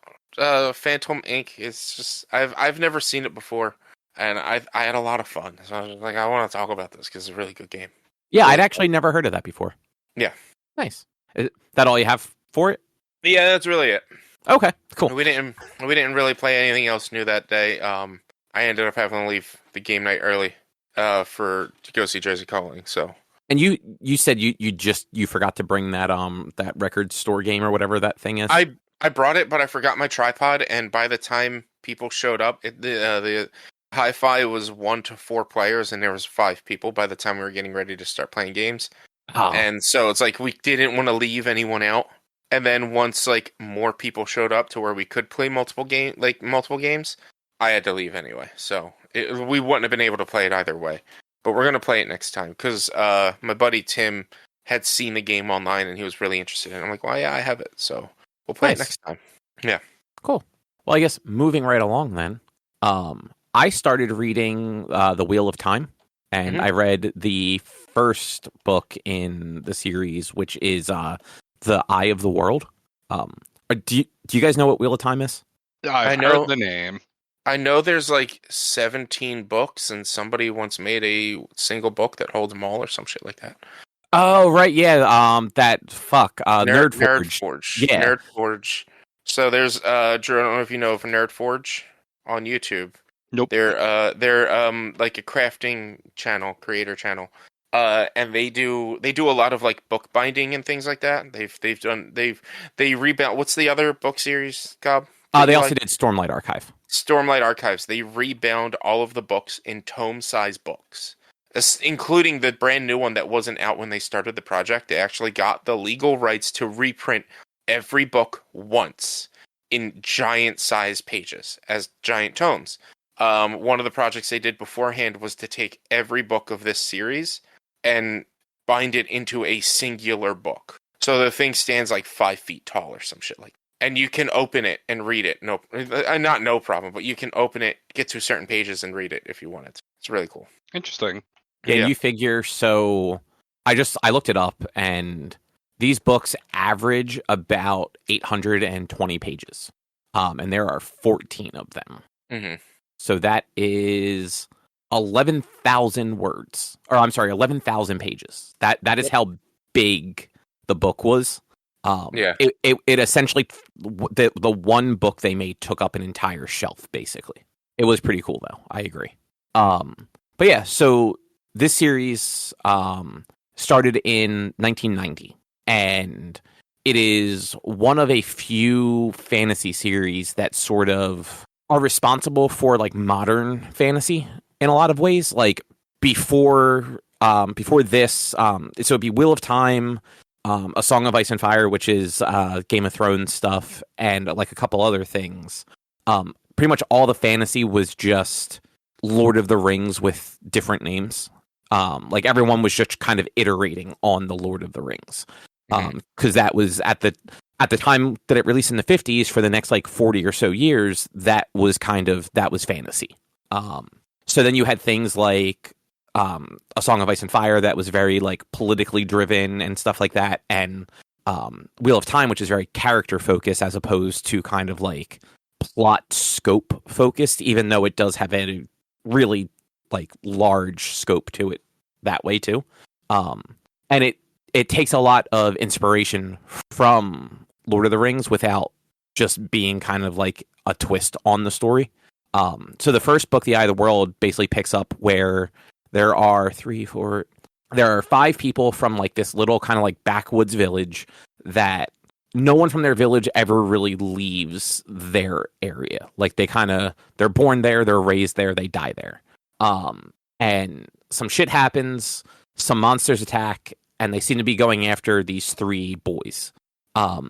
Phantom Inc. It's just, I've never seen it before, and I had a lot of fun. So I was like, I want to talk about this because it's a really good game. Yeah, really I'd actually never heard of that before. Yeah. Nice. Is that all you have for it? Yeah, that's really it. Okay, cool. We didn't really play anything else new that day. I ended up having to leave the game night early to go see Jersey Calling. So. And you said you forgot to bring that that record store game or whatever that thing is. I brought it, but I forgot my tripod, and by the time people showed up, the hi-fi was 1 to 4 players, and there was 5 people by the time we were getting ready to start playing games. Oh. And so it's like we didn't want to leave anyone out. And then once like more people showed up to where we could play multiple games, I had to leave anyway. So we wouldn't have been able to play it either way. But we're gonna play it next time because my buddy Tim had seen the game online and he was really interested in it. I'm like, well, yeah, I have it, so we'll play it next time. Yeah, cool. Well, I guess moving right along then. I started reading The Wheel of Time, and I read the first book in the series, which is The Eye of the World. Do you guys know what Wheel of Time is? I've heard the name. I know there's like 17 books, and somebody once made a single book that holds them all, or some shit like that. Oh right, yeah. Nerd Forge. Yeah, Nerd Forge. So there's Drew, I don't know if you know of Nerd Forge on YouTube. Nope. They're like a crafting channel, creator channel. And they do a lot of like bookbinding and things like that. They rebound. What's the other book series, Cobb? They also did Stormlight Archive. Stormlight Archives. They rebound all of the books in tome-size books, including the brand new one that wasn't out when they started the project. They actually got the legal rights to reprint every book once in giant-size pages as giant tomes. One of the projects they did beforehand was to take every book of this series and bind it into a singular book. So the thing stands like 5 feet tall or some shit like that. And you can open it and read it. Not no problem, but you can open it, get to certain pages and read it if you want it. It's really cool. Interesting. Yeah, you figure, so I looked it up, and these books average about 820 pages. And there are 14 of them. Mm-hmm. So that is 11,000 words. Or I'm sorry, 11,000 pages. That is how big the book was. It essentially, the one book they made took up an entire shelf, basically. It was pretty cool, though. I agree. But yeah, so this series started in 1990, and it is one of a few fantasy series that sort of are responsible for like modern fantasy in a lot of ways. Like before this, so it'd be Wheel of Time, A Song of Ice and Fire, which is Game of Thrones stuff, and like a couple other things. Pretty much all the fantasy was just Lord of the Rings with different names. Like everyone was just kind of iterating on the Lord of the Rings. Because that was at the time that it released in the 50s, for the next like 40 or so years, that was fantasy. So then you had things like A Song of Ice and Fire that was very like politically driven and stuff like that, and Wheel of Time, which is very character focused as opposed to kind of like plot scope focused, even though it does have a really like large scope to it that way too. And it takes a lot of inspiration from Lord of the Rings without just being kind of like a twist on the story. So the first book, The Eye of the World, basically picks up where there are 5 people from like this little kind of like backwoods village that no one from their village ever really leaves their area. Like they're born there, they're raised there, they die there. And some shit happens, some monsters attack, and they seem to be going after these 3 boys.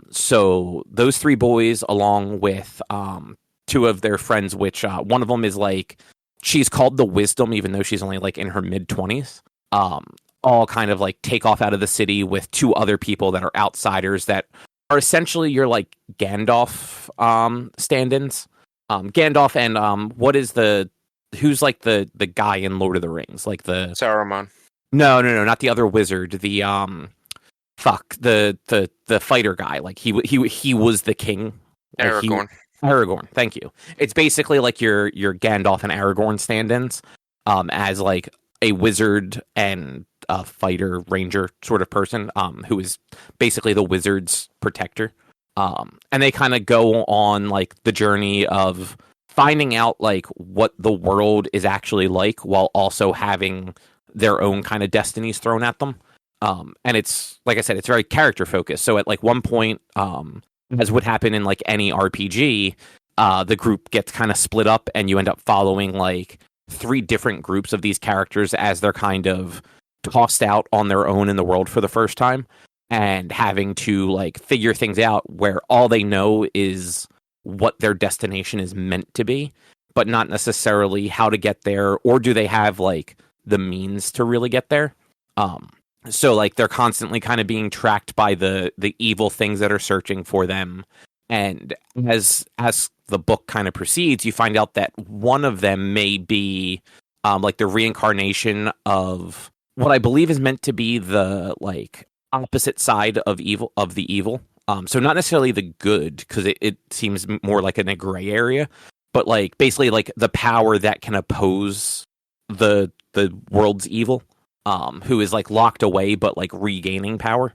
So those 3 boys, along with 2 of their friends, which one of them is like, she's called the Wisdom, even though she's only like in her mid-20s, all kind of like take off out of the city with 2 other people that are outsiders that are essentially your like Gandalf stand-ins. Gandalf and who's like the guy in Lord of the Rings, like the Saruman. No, not the other wizard. The the fighter guy. Like he was the king. Aragorn. Aragorn. Thank you. It's basically like your Gandalf and Aragorn stand-ins, as like a wizard and a fighter ranger sort of person, who is basically the wizard's protector. And they kind of go on like the journey of finding out like what the world is actually like, while also having their own kind of destinies thrown at them. And it's, like I said, it's very character focused. So at like one point, as would happen in like any RPG, the group gets kind of split up, and you end up following like 3 different groups of these characters as they're kind of tossed out on their own in the world for the first time, and having to like figure things out where all they know is what their destination is meant to be, but not necessarily how to get there, or do they have like the means to really get there. So like they're constantly kind of being tracked by the evil things that are searching for them. And as the book kind of proceeds, you find out that one of them may be like the reincarnation of what I believe is meant to be the like opposite side of the evil. So not necessarily the good, because it seems more like in a gray area, but like basically like the power that can oppose the world's evil, who is like locked away but like regaining power.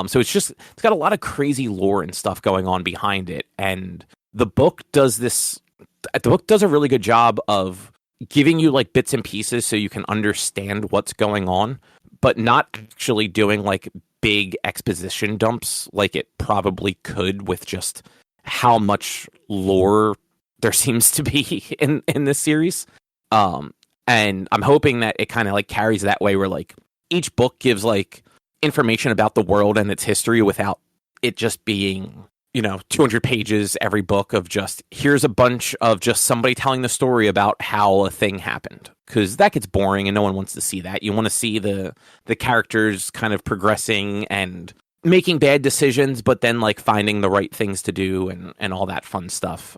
So it's got a lot of crazy lore and stuff going on behind it, and the book does a really good job of giving you like bits and pieces so you can understand what's going on, but not actually doing like big exposition dumps like it probably could with just how much lore there seems to be in this series. And I'm hoping that it kind of like carries that way, where like each book gives like information about the world and its history without it just being, 200 pages every book of just, here's a bunch of just somebody telling the story about how a thing happened. Because that gets boring and no one wants to see that. You want to see the characters kind of progressing and making bad decisions, but then like finding the right things to do and all that fun stuff.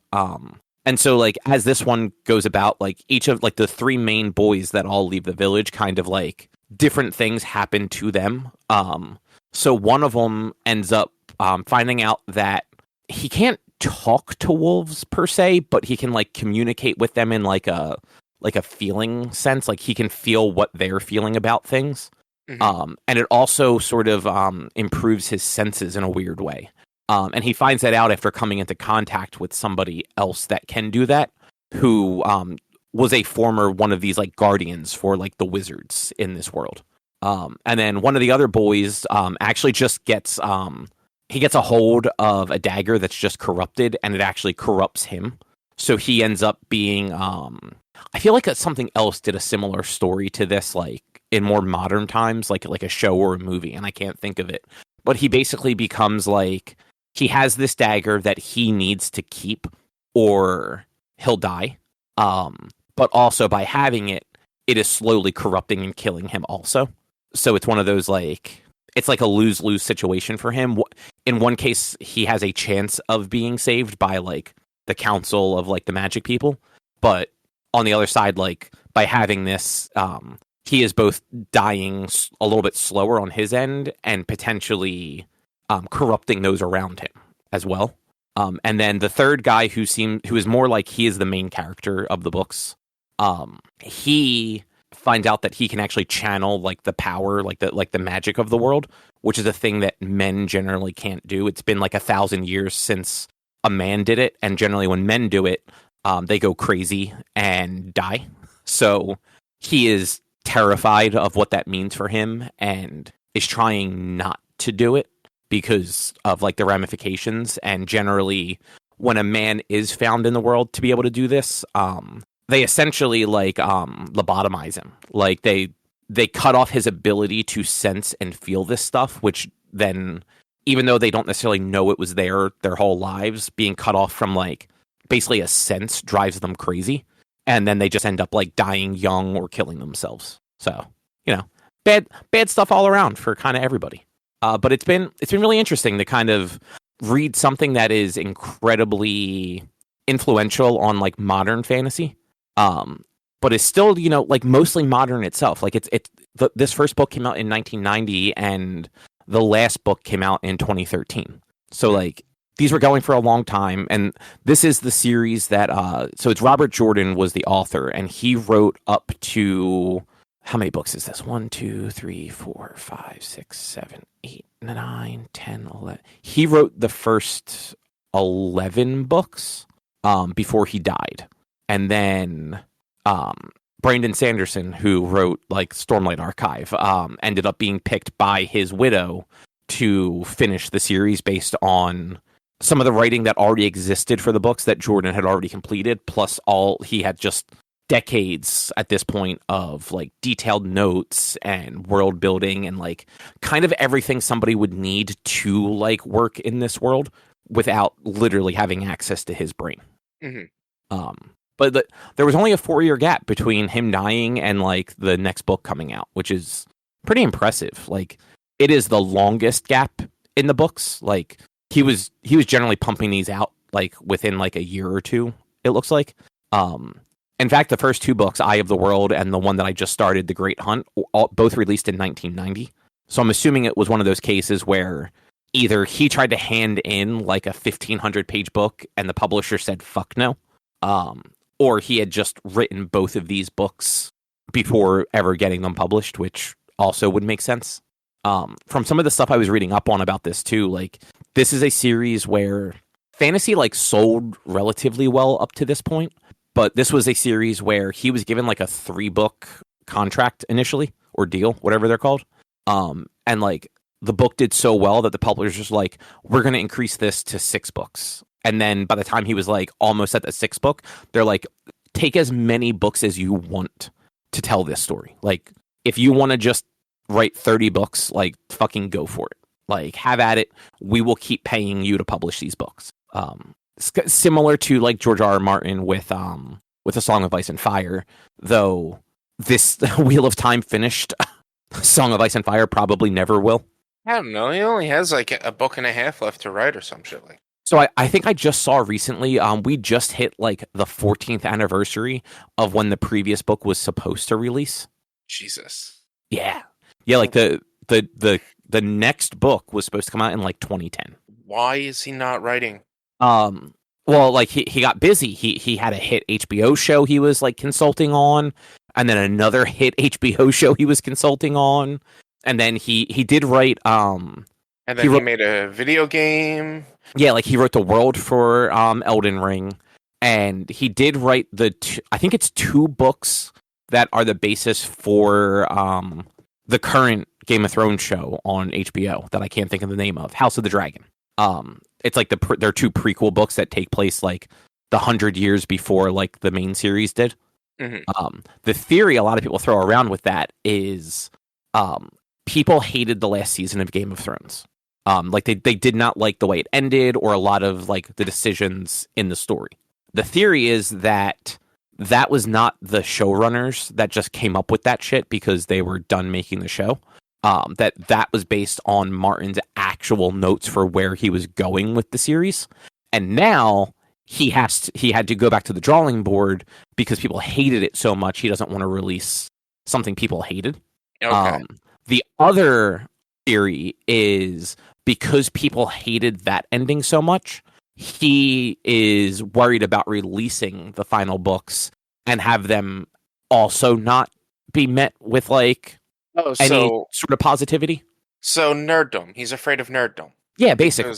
And so like as this one goes about, like each of like the three main boys that all leave the village, kind of like different things happen to them. So one of them ends up finding out that he can't talk to wolves per se, but he can like communicate with them in like a feeling sense. Like he can feel what they're feeling about things. Mm-hmm. And it also sort of improves his senses in a weird way. And he finds that out after coming into contact with somebody else that can do that, who was a former one of these like guardians for like the wizards in this world. And then one of the other boys actually just gets he gets a hold of a dagger that's just corrupted, and it actually corrupts him. So he ends up being I feel like something else did a similar story to this, like in more modern times, like a show or a movie, and I can't think of it. But he basically becomes like, he has this dagger that he needs to keep or he'll die. But also by having it, it is slowly corrupting and killing him also. So it's one of those like, it's like a lose-lose situation for him. In one case, he has a chance of being saved by like the council of like the magic people. But on the other side, like by having this, he is both dying a little bit slower on his end and potentially corrupting those around him as well. And then the third guy who is more like he is the main character of the books. He finds out that he can actually channel like the power, like the magic of the world, which is a thing that men generally can't do. It's been like 1,000 years since a man did it, and generally when men do it, they go crazy and die. So he is terrified of what that means for him and is trying not to do it because of like the ramifications. And generally when a man is found in the world to be able to do this, they essentially like lobotomize him. Like they cut off his ability to sense and feel this stuff, which then, even though they don't necessarily know it was there their whole lives, being cut off from like basically a sense drives them crazy. And then they just end up like dying young or killing themselves. So, bad stuff all around for kind of everybody. But it's been really interesting to kind of read something that is incredibly influential on like modern fantasy. But it's still, like mostly modern itself. Like this first book came out in 1990 and the last book came out in 2013. So like these were going for a long time. And this is the series that, so it's Robert Jordan was the author, and he wrote up to, how many books is this? 1, 2, 3, 4, 5, 6, 7, 8, 9, 10, 11. He wrote the first 11 books before he died. And then Brandon Sanderson, who wrote like Stormlight Archive, ended up being picked by his widow to finish the series based on some of the writing that already existed for the books that Jordan had already completed, plus he had just decades at this point of like detailed notes and world building and like kind of everything somebody would need to like work in this world without literally having access to his brain. Mm-hmm. But there was only a 4-year gap between him dying and like the next book coming out, which is pretty impressive. Like it is the longest gap in the books. Like he was generally pumping these out like within like a year or two, it looks like. In fact, the first 2 books, Eye of the World and the one that I just started, The Great Hunt, both released in 1990. So I'm assuming it was one of those cases where either he tried to hand in like a 1,500-page book and the publisher said, fuck no. Or he had just written both of these books before ever getting them published, which also would make sense. From some of the stuff I was reading up on about this too, like this is a series where fantasy like sold relatively well up to this point. But this was a series where he was given like a 3-book contract initially, or deal, whatever they're called. And like the book did so well that the publisher was like, we're going to increase this to 6 books. And then by the time he was like almost at the 6th book, they're like, take as many books as you want to tell this story. Like, if you want to just write 30 books, like, fucking go for it. Like, have at it. We will keep paying you to publish these books. Similar to like George R. R. Martin with A Song of Ice and Fire, though this Wheel of Time finished Song of Ice and Fire probably never will. I don't know. He only has like a book and a half left to write or some shit like. So I think I just saw recently, we just hit like the 14th anniversary of when the previous book was supposed to release. Jesus. Yeah. Yeah, like the next book was supposed to come out in like 2010. Why is he not writing? Well, like he got busy. He had a hit HBO show he was like consulting on, and then another hit HBO show he was consulting on, and then he did write and then he made a video game. Yeah, like he wrote the world for Elden Ring, and he did write I think it's 2 books that are the basis for the current Game of Thrones show on HBO that I can't think of the name of, House of the Dragon. It's like they're 2 prequel books that take place like the 100 years before like the main series did. Mm-hmm. The theory a lot of people throw around with that is people hated the last season of Game of Thrones. Like they did not like the way it ended or a lot of like the decisions in the story. The theory is that was not the showrunners that just came up with that shit because they were done making the show. That was based on Martin's actual notes for where he was going with the series. And now he had to go back to the drawing board because people hated it so much. He doesn't want to release something people hated. Okay. The other theory is because people hated that ending so much, he is worried about releasing the final books and have them also not be met with like any sort of positivity. So nerddom. He's afraid of nerddom. Yeah, basically.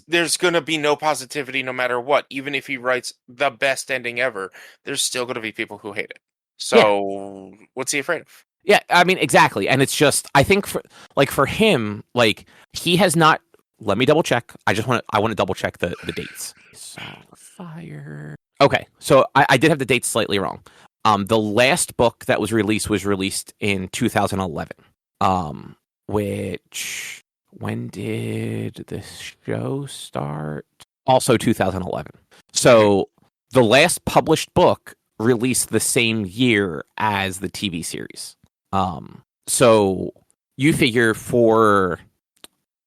There's going to be no positivity no matter what. Even if he writes the best ending ever, there's still going to be people who hate it. So what's he afraid of? Yeah, I mean, exactly. And it's just, I think for him, like, he has not, let me double check. I want to double check the dates. Song of Fire. Okay, so I did have the dates slightly wrong. The last book that was released in 2011. Which, when did the show start? Also 2011. So the last published book released the same year as the TV series. So you figure for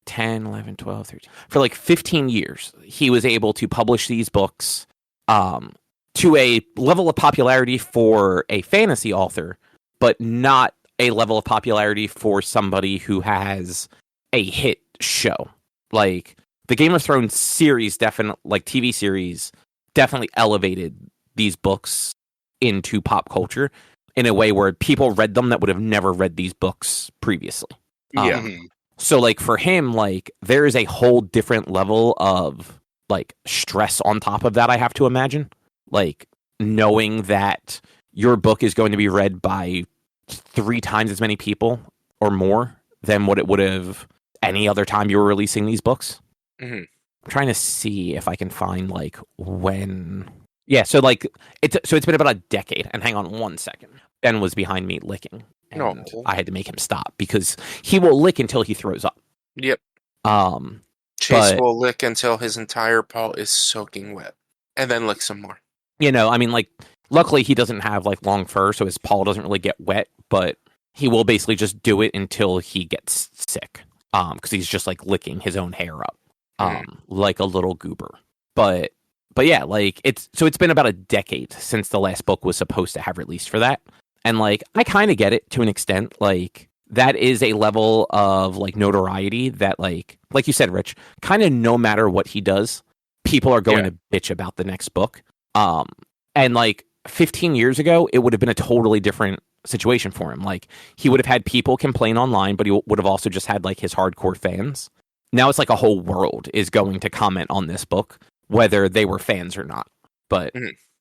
10, 11, 12, 13, for like 15 years, he was able to publish these books to a level of popularity for a fantasy author, but not a level of popularity for somebody who has a hit show. Like the Game of Thrones series, TV series, definitely elevated these books into pop culture in a way where people read them that would have never read these books previously. So like for him, like there is a whole different level of like stress on top of that, I have to imagine. Like knowing that your book is going to be read by 3 times as many people or more than what it would have any other time you were releasing these books. Mm-hmm. I'm trying to see if I can find like when. Yeah, so like it's been about a decade. And hang on one second. Ben was behind me licking. And I had to make him stop because he will lick until he throws up. Yep. Chase will lick until his entire paw is soaking wet, and then lick some more. You know, I mean, like, luckily he doesn't have like long fur, so his paw doesn't really get wet. But he will basically just do it until he gets sick, because he's just like licking his own hair up, like a little goober. But yeah, like it's been about a decade since the last book was supposed to have released for that. And like, I kind of get it to an extent. Like that is a level of like notoriety that like you said, Rich, kind of no matter what he does, people are going to bitch about the next book. And like 15 years ago, it would have been a totally different situation for him. Like he would have had people complain online, but he would have also just had like his hardcore fans. Now it's like a whole world is going to comment on this book, whether they were fans or not. But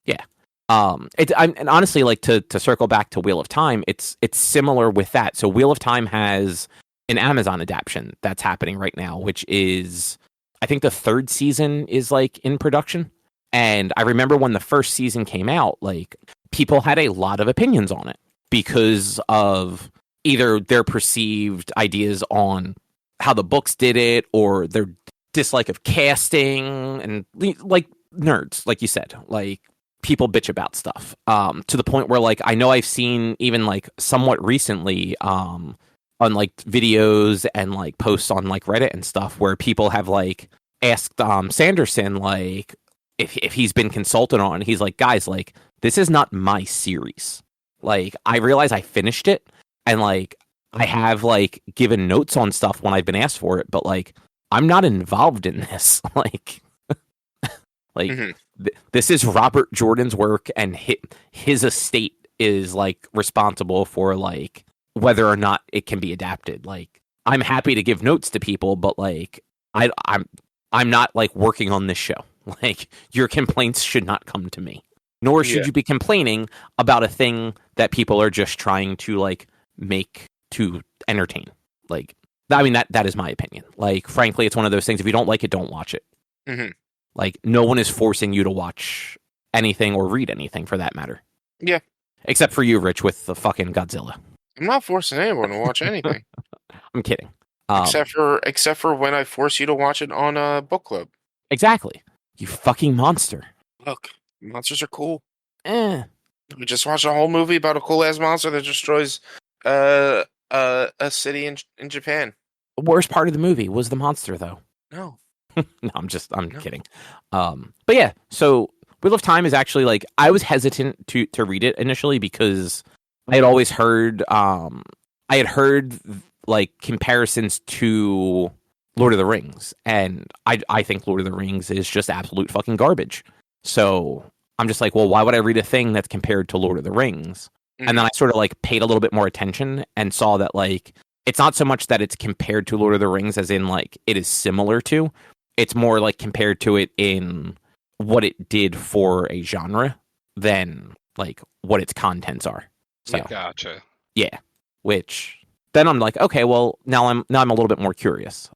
yeah. And honestly, like to circle back to Wheel of Time, it's similar with that. So Wheel of Time has an Amazon adaptation that's happening right now, which is, I think the third season is like in production. And I remember when the first season came out, like people had a lot of opinions on it because of either their perceived ideas on how the books did it or their dislike of casting and like nerds, like you said, like people bitch about stuff to the point where like I know I've seen even like somewhat recently on like videos and like posts on like Reddit and stuff where people have like asked Sanderson like if he's been consulted on. He's like, guys, like this is not my series. Like I realize I finished it and like I have like given notes on stuff when I've been asked for it, but like I'm not involved in this. Like this is Robert Jordan's work, and his estate is like responsible for like whether or not it can be adapted. Like I'm happy to give notes to people, but like I'm not like working on this show. Like your complaints should not come to me, nor should you be complaining about a thing that people are just trying to like make to entertain. Like, I mean, that is my opinion. Like, frankly, it's one of those things. If you don't like it, don't watch it. Mm-hmm. Like, no one is forcing you to watch anything or read anything for that matter. Yeah. Except for you, Rich, with the fucking Godzilla. I'm not forcing anyone to watch anything. I'm kidding. Except for when I force you to watch it on a book club. Exactly. You fucking monster. Look, monsters are cool. Eh. We just watched a whole movie about a cool ass monster that destroys a city in Japan. The worst part of the movie was the monster, though. No. No, I'm kidding. But yeah, so Wheel of Time is actually like I was hesitant to read it initially because I had always heard like comparisons to Lord of the Rings, and I think Lord of the Rings is just absolute fucking garbage. So I'm just like, well, why would I read a thing that's compared to Lord of the Rings? Mm-hmm. And then I sort of like paid a little bit more attention and saw that like it's not so much that it's compared to Lord of the Rings as in like it is similar to. It's more like compared to it in what it did for a genre than like what its contents are. So, gotcha. Yeah, which then I'm like, okay, well now I'm a little bit more curious.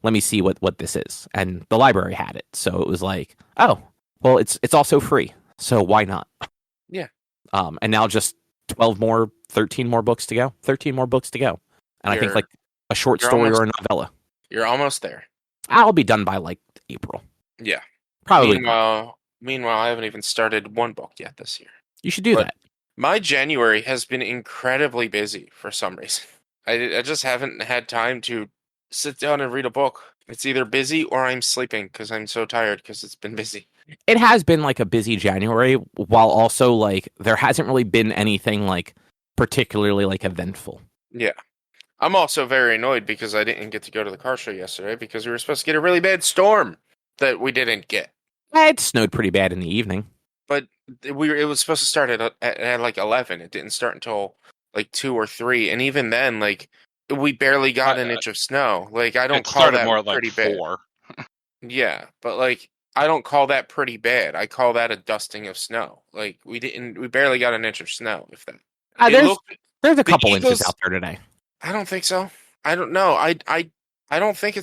Let me see what this is. And the library had it, so it was like, oh, well it's also free, so why not? Yeah. And now just 13 more books to go. And I think like a short story or a novella. You're almost there. I'll be done by like April. Yeah. Probably. Meanwhile, I haven't even started one book yet this year. You should do that. My January has been incredibly busy for some reason. I just haven't had time to sit down and read a book. It's either busy or I'm sleeping because I'm so tired because it's been busy. It has been like a busy January, while also like there hasn't really been anything like particularly like eventful. Yeah. I'm also very annoyed because I didn't get to go to the car show yesterday because we were supposed to get a really bad storm that we didn't get. It snowed pretty bad in the evening. But it was supposed to start at like 11. It didn't start until like 2 or 3. And even then, like, we barely got an inch of snow. Like, I don't call that more pretty bad. 4. Yeah, but like, I don't call that pretty bad. I call that a dusting of snow. Like, we barely got an inch of snow, if that. There's a couple inches out there today. I don't think so. I don't know. I don't think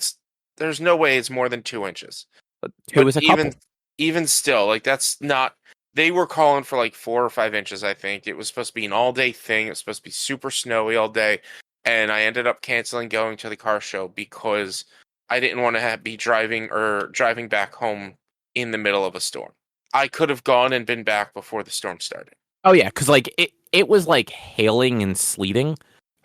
there's no way it's more than 2 inches. But 2 is a couple. Even still, like that's not. They were calling for like 4 or 5 inches. I think it was supposed to be an all-day thing. It was supposed to be super snowy all day, and I ended up canceling going to the car show because I didn't want to be driving back home in the middle of a storm. I could have gone and been back before the storm started. Oh yeah, because like it was like hailing and sleeting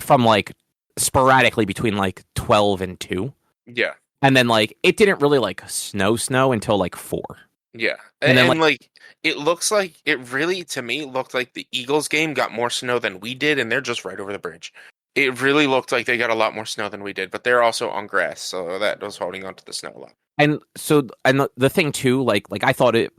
from like sporadically between like 12 and 2. Yeah. And then like it didn't really like snow until like 4. Yeah. And then like it looks like it really to me looked like the Eagles game got more snow than we did, and they're just right over the bridge. It really looked like they got a lot more snow than we did, but they're also on grass, so that was holding on to the snow a lot. And so the thing too, like I thought it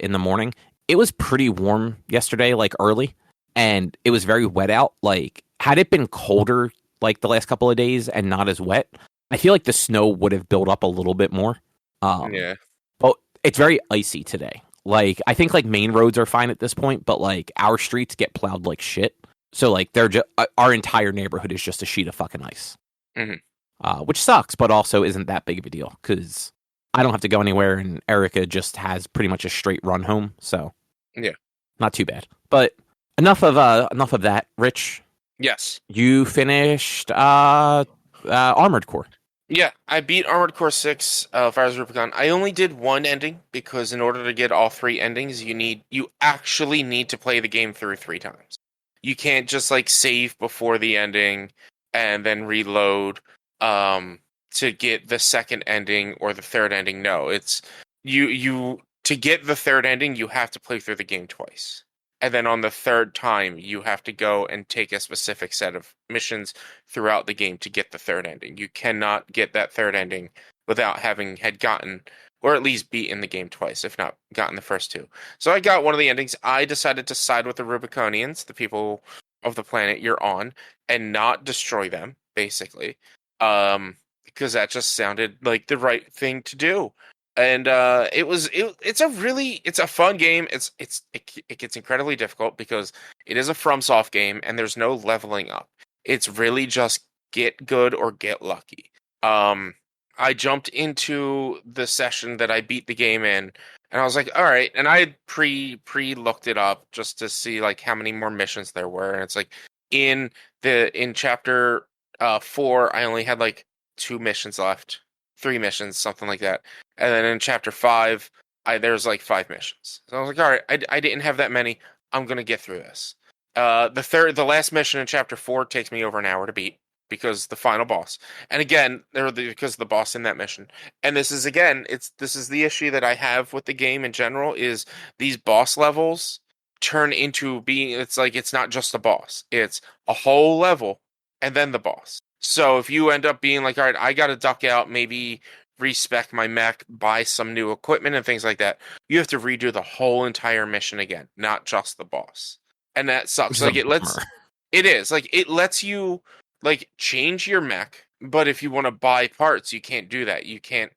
in the morning. It was pretty warm yesterday, like early, and it was very wet out. Like had it been colder like the last couple of days and not as wet, I feel like the snow would have built up a little bit more. Yeah. But it's very icy today. Like I think like main roads are fine at this point, but like our streets get plowed like shit. So like they're just our entire neighborhood is just a sheet of fucking ice, mm-hmm. Which sucks, but also isn't that big of a deal because I don't have to go anywhere, and Erica just has pretty much a straight run home, so Yeah. not too bad. But enough of that. Rich, Yes. you finished Armored Core. Yeah, I beat Armored Core 6, Fires of Rubicon. I only did one ending because in order to get all 3 endings, you actually need to play the game through 3 times. You can't just like save before the ending and then reload to get the second ending or the third ending. No, it's you to get the third ending, you have to play through the game twice. And then on the third time, you have to go and take a specific set of missions throughout the game to get the third ending. You cannot get that third ending without having had gotten, or at least beaten the game twice, if not gotten the first 2. So I got one of the endings. I decided to side with the Rubiconians, the people of the planet you're on, and not destroy them, basically. Because that just sounded like the right thing to do. And it's a fun game. It gets incredibly difficult because it is a FromSoft game and there's no leveling up. It's really just get good or get lucky. I jumped into the session that I beat the game in, and I was like, all right. And I pre looked it up just to see like how many more missions there were, and it's like in chapter 4, I only had like 2 missions left, 3 missions, something like that. And then in chapter 5, there's like 5 missions. So I was like, all right, I didn't have that many. I'm gonna get through this. The last mission in chapter 4 takes me over an hour to beat because the final boss. And again, because of the boss in that mission. And this is the issue that I have with the game in general is these boss levels turn into being. It's like it's not just a boss. It's a whole level and then the boss. So if you end up being like, all right, I got to duck out, maybe respec my mech, buy some new equipment and things like that, you have to redo the whole entire mission again, not just the boss. And that sucks. Like it lets you like change your mech, but if you want to buy parts, you can't do that. You can't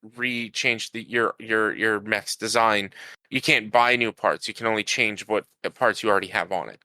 change your mech's design. You can't buy new parts. You can only change what parts you already have on it.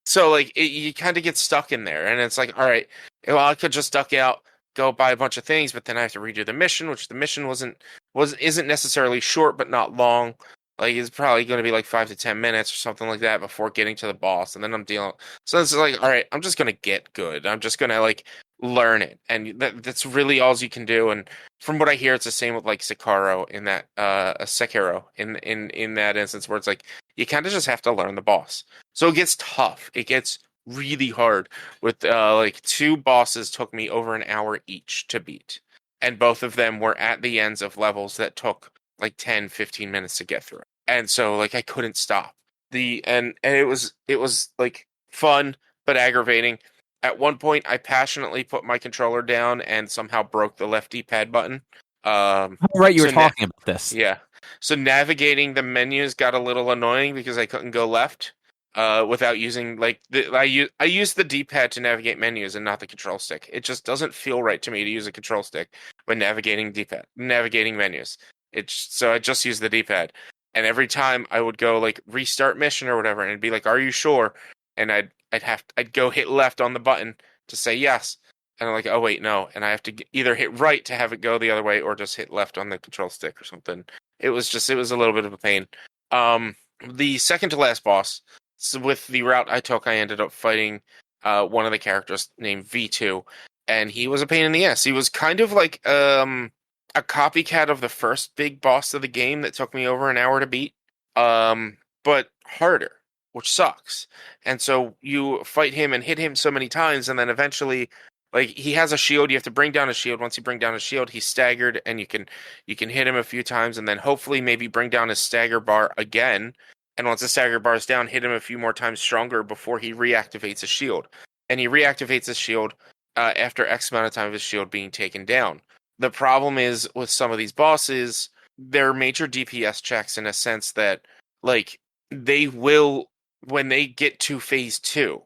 So like you kind of get stuck in there, and it's like, all right, well, I could just duck out, go buy a bunch of things, but then I have to redo the mission, which the mission isn't necessarily short, but not long. Like it's probably going to be like 5 to 10 minutes or something like that before getting to the boss, and then I'm dealing. So it's like, all right, I'm just going to get good. I'm just going to like learn it, and that's really all you can do. And from what I hear, it's the same with like Sekiro in that Sekiro in that instance where it's like you kind of just have to learn the boss. So it gets tough. It gets really hard with like 2 bosses took me over an hour each to beat, and both of them were at the ends of levels that took like 10-15 minutes to get through, and so like I couldn't stop and it was like fun but aggravating. At one point I passionately put my controller down and somehow broke the left D-pad button. Right, you were talking about this. Yeah, so navigating the menus got a little annoying because I couldn't go left without using like I use the D-pad to navigate menus and not the control stick. It just doesn't feel right to me to use a control stick when navigating menus. So I just use the D-pad, and every time I would go like restart mission or whatever, and it'd be like, "Are you sure?" And I'd go hit left on the button to say yes, and I'm like, "Oh wait, no," and I have to either hit right to have it go the other way, or just hit left on the control stick or something. It was a little bit of a pain. The second to last boss. So with the route I took, I ended up fighting one of the characters named V2, and he was a pain in the ass. He was kind of like a copycat of the first big boss of the game that took me over an hour to beat, but harder, which sucks. And so you fight him and hit him so many times, and then eventually, like he has a shield. You have to bring down a shield. Once you bring down a shield, he's staggered, and you can hit him a few times, and then hopefully maybe bring down his stagger bar again. And once the stagger bar is down, hit him a few more times stronger before he reactivates his shield. And he reactivates his shield after X amount of time of his shield being taken down. The problem is with some of these bosses, they're major DPS checks in a sense that, like, they will, when they get to phase 2,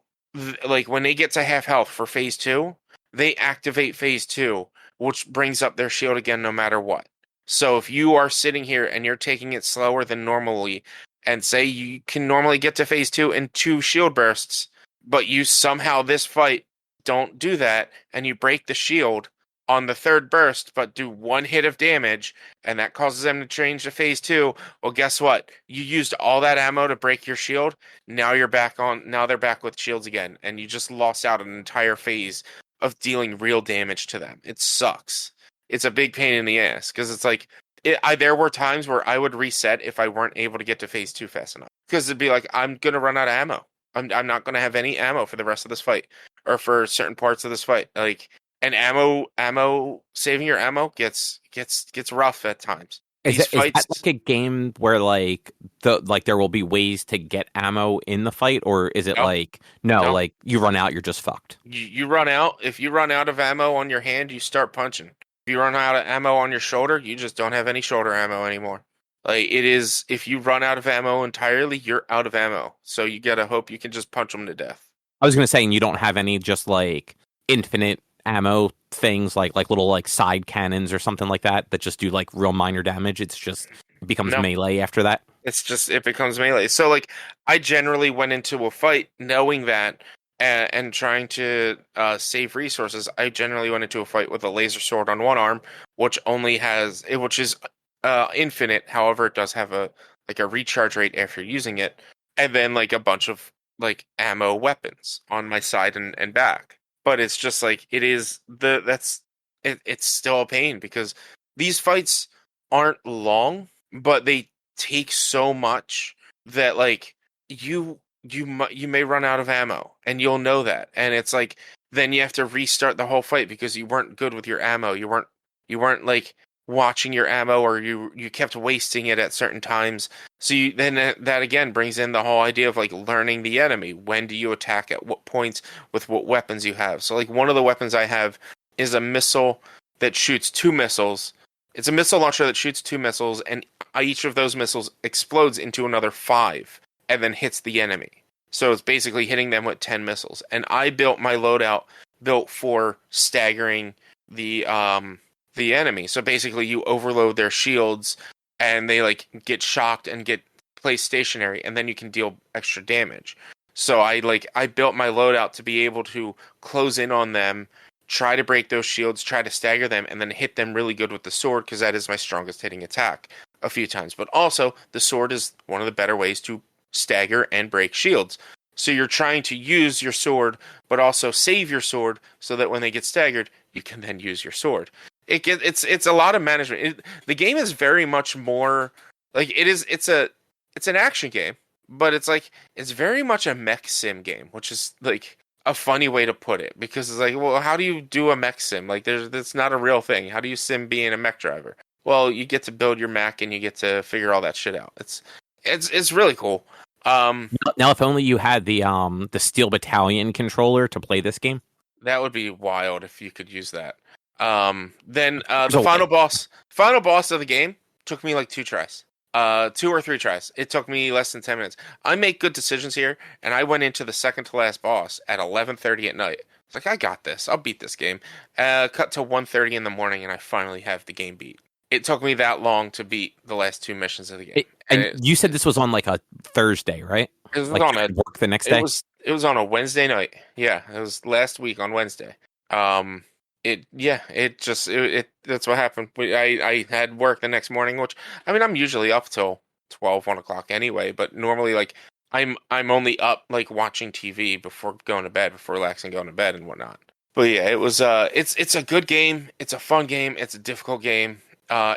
like when they get to half health for phase 2, they activate phase 2, which brings up their shield again no matter what. So if you are sitting here and you're taking it slower than normally, and say you can normally get to phase 2 in 2 shield bursts, but you somehow this fight don't do that, and you break the shield, on the third burst, but do one hit of damage, and that causes them to change to phase 2. Well, guess what? You used all that ammo to break your shield. Now you're back on. Now they're back with shields again, and you just lost out an entire phase of dealing real damage to them. It sucks. It's a big pain in the ass because it's like there were times where I would reset if I weren't able to get to phase 2 fast enough, because it'd be like I'm gonna run out of ammo. I'm not gonna have any ammo for the rest of this fight or for certain parts of this fight. Like. And saving your ammo gets rough at times. Is that like a game where like there will be ways to get ammo in the fight, or is it no, like you run out, you're just fucked? You run out. If you run out of ammo on your hand, you start punching. If you run out of ammo on your shoulder, you just don't have any shoulder ammo anymore. Like it is, if you run out of ammo entirely, you're out of ammo. So you gotta hope you can just punch them to death. I was gonna say, and you don't have any just like infinite ammo things like little like side cannons or something like that just do like real minor damage. It becomes melee after that. It becomes melee. So like I generally went into a fight knowing that and trying to save resources. I generally went into a fight with a laser sword on one arm, which is infinite. However, it does have a recharge rate after using it, and then like a bunch of like ammo weapons on my side and back. But it's just like it's still a pain because these fights aren't long, but they take so much that like you may run out of ammo, and you'll know that, and it's like then you have to restart the whole fight because you weren't good with your ammo. You weren't like watching your ammo, or you kept wasting it at certain times. So then that again brings in the whole idea of like learning the enemy. When do you attack, at what points, with what weapons you have? So like one of the weapons I have is a missile that shoots 2 missiles. It's a missile launcher that shoots 2 missiles, and each of those missiles explodes into another 5 and then hits the enemy. So it's basically hitting them with 10 missiles. And I built my loadout for staggering the enemy. So basically you overload their shields and they like get shocked and get placed stationary, and then you can deal extra damage. So I built my loadout to be able to close in on them, try to break those shields, try to stagger them, and then hit them really good with the sword, because that is my strongest hitting attack a few times. But also the sword is one of the better ways to stagger and break shields. So you're trying to use your sword but also save your sword so that when they get staggered you can then use your sword. It's a lot of management. The game is very much more like it's an action game, but it's very much a mech sim game, which is like a funny way to put it, because it's like, well, how do you do a mech sim? Like that's not a real thing. How do you sim being a mech driver? Well, you get to build your mech and you get to figure all that shit out. It's really cool. Now if only you had the Steel Battalion controller to play this game. That would be wild if you could use that. Then the final boss of the game took me like 2 tries. 2 or 3 tries. It took me less than 10 minutes. I make good decisions here, and I went into the second to last boss at 11:30 at night. It's like, I got this. I'll beat this game. Cut to 1:30 in the morning, and I finally have the game beat. It took me that long to beat the last 2 missions of the game. You said this was on like a Thursday, right? It was like on work the next day. It was on a Wednesday night. Yeah, it was last week on Wednesday. That's what happened. I had work the next morning, which, I mean, I'm usually up till 12, 1 o'clock anyway, but normally like I'm only up like watching TV before going to bed, before relaxing, going to bed and whatnot. But yeah, it was it's a good game. It's a fun game. It's a difficult game.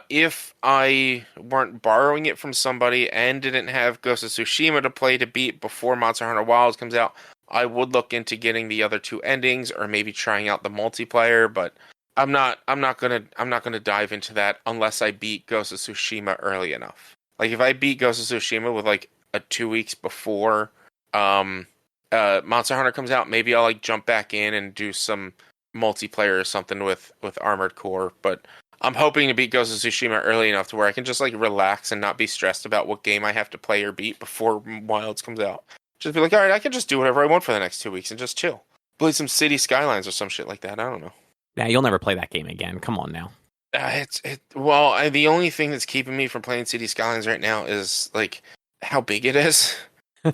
If I weren't borrowing it from somebody and didn't have Ghost of Tsushima to play to beat before Monster Hunter Wilds comes out, I would look into getting the other 2 endings or maybe trying out the multiplayer, but I'm not gonna dive into that unless I beat Ghost of Tsushima early enough. Like if I beat Ghost of Tsushima with like a 2 weeks before Monster Hunter comes out, maybe I'll like jump back in and do some multiplayer or something with Armored Core, but I'm hoping to beat Ghost of Tsushima early enough to where I can just like relax and not be stressed about what game I have to play or beat before Wilds comes out. Just be like, all right, I can just do whatever I want for the next 2 weeks and just chill. Play some City Skylines or some shit like that. I don't know. Yeah, you'll never play that game again. Come on now. The only thing that's keeping me from playing City Skylines right now is like how big it is.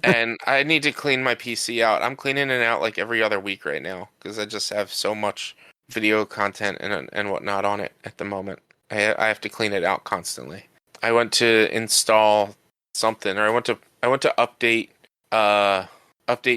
And I need to clean my PC out. I'm cleaning it out like every other week right now because I just have so much video content and whatnot on it at the moment. I have to clean it out constantly. I went to install something, or I went to update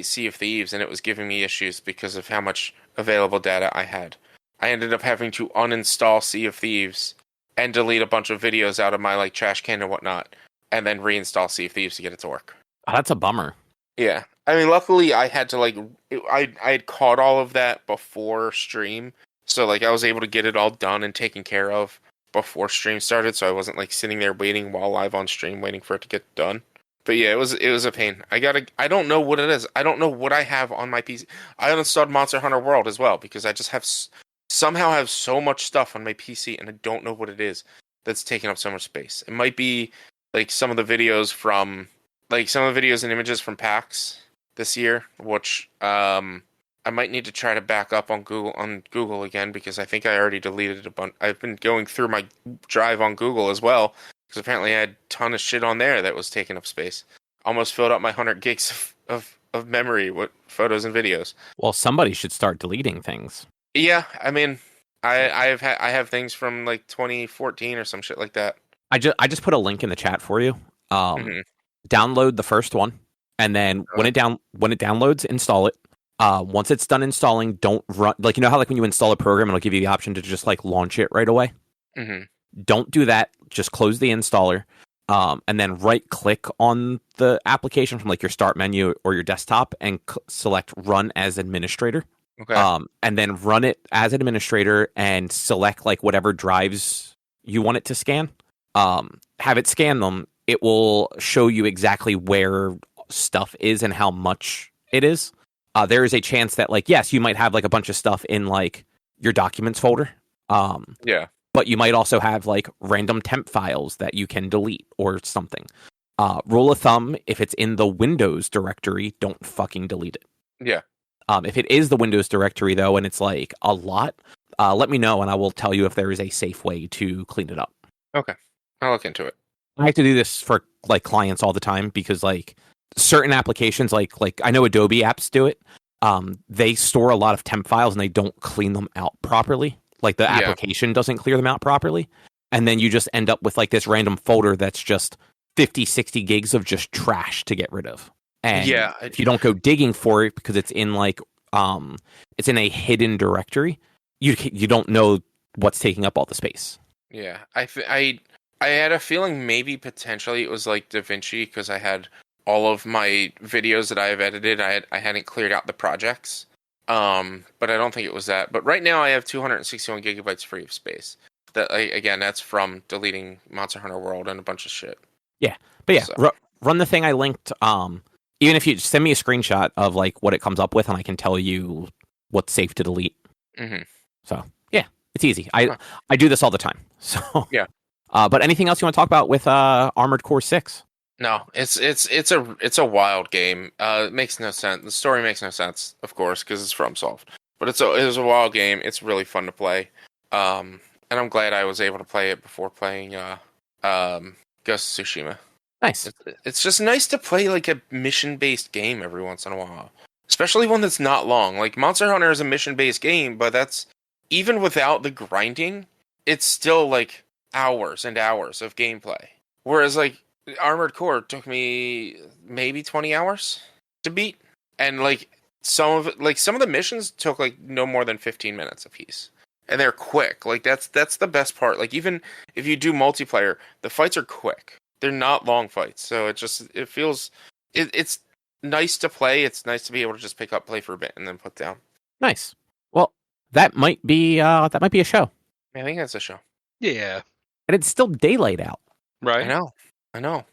Sea of Thieves, and it was giving me issues because of how much available data I had. I ended up having to uninstall Sea of Thieves and delete a bunch of videos out of my like trash can and whatnot, and then reinstall Sea of Thieves to get it to work. Oh, that's a bummer. Yeah, I mean, luckily I had to I had caught all of that before stream, so like I was able to get it all done and taken care of before stream started, so I wasn't like sitting there waiting while live on stream waiting for it to get done. But yeah, it was a pain. I don't know what it is. I don't know what I have on my PC. I uninstalled Monster Hunter World as well because I just somehow have so much stuff on my PC and I don't know what it is that's taking up so much space. It might be like some of the videos and images from PAX this year, which I might need to try to back up on Google again because I think I already deleted a bunch. I've been going through my drive on Google as well because apparently I had a ton of shit on there that was taking up space. Almost filled up my 100 gigs of memory with photos and videos. Well, somebody should start deleting things. Yeah, I mean, I have things from like 2014 or some shit like that. I just put a link in the chat for you. Download the first one, and then when it downloads, install it. Once it's done installing, don't run, like, you know how like when you install a program, it'll give you the option to just like launch it right away. Mm-hmm. Don't do that. Just close the installer, and then right click on the application from like your start menu or your desktop and select Run as Administrator. Okay. And then run it as an administrator and select like whatever drives you want it to scan. Have it scan them. It will show you exactly where stuff is and how much it is. There is a chance that like, yes, you might have like a bunch of stuff in like your documents folder. Yeah. But you might also have like random temp files that you can delete or something. Rule of thumb, if it's in the Windows directory, don't fucking delete it. Yeah. If it is the Windows directory, though, and it's like a lot, let me know and I will tell you if there is a safe way to clean it up. Okay. I'll look into it. I have to do this for like clients all the time because like certain applications, like I know Adobe apps do it. They store a lot of temp files and they don't clean them out properly. Like the application doesn't clear them out properly. And then you just end up with like this random folder that's just 50, 60 gigs of just trash to get rid of. And if you don't go digging for it because it's in like it's in a hidden directory, you don't know what's taking up all the space. Yeah, I had a feeling maybe potentially it was like DaVinci because I had all of my videos that I have edited. I hadn't cleared out the projects, but I don't think it was that. But right now I have 261 gigabytes free of space. That again, that's from deleting Monster Hunter World and a bunch of shit. Yeah, but yeah, run the thing I linked. Even if you send me a screenshot of like what it comes up with, and I can tell you what's safe to delete. Mm-hmm. So yeah, it's easy. I do this all the time. So yeah. But anything else you want to talk about with Armored Core 6? No, it's a wild game. It makes no sense. The story makes no sense, of course, because it's FromSoft. But it was a wild game. It's really fun to play. And I'm glad I was able to play it before playing Ghost of Tsushima. Nice. It's just nice to play like a mission-based game every once in a while, especially one that's not long. Like Monster Hunter is a mission-based game, but that's even without the grinding, it's still like hours and hours of gameplay. Whereas like Armored Core took me maybe 20 hours to beat, and like some of the missions took like no more than 15 minutes apiece, and they're quick. Like that's the best part. Like even if you do multiplayer, the fights are quick. They're not long fights, so it feels it's nice to play. It's nice to be able to just pick up, play for a bit, and then put down. Nice. Well, that might be a show. I think that's a show. Yeah, and it's still daylight out. Right. I know.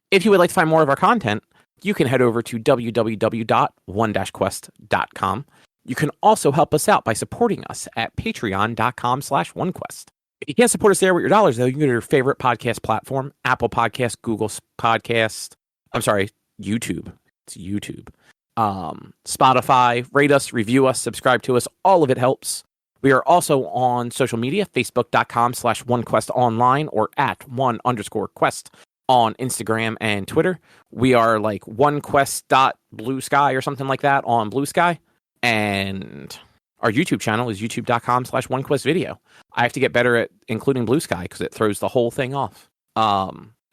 If you would like to find more of our content, you can head over to www.one-quest.com. You can also help us out by supporting us at patreon.com/onequest. If you can't support us there with your dollars, though, you can go to your favorite podcast platform, Apple Podcast, Google Podcast. I'm sorry, YouTube. It's YouTube. Spotify. Rate us, review us, subscribe to us. All of it helps. We are also on social media, facebook.com/onequestonline or at @one_quest on Instagram and Twitter. We are like onequest.bluesky or something like that on Blue Sky. And Our YouTube channel is youtube.com/OneQuestVideo. I have to get better at including Blue Sky because it throws the whole thing off.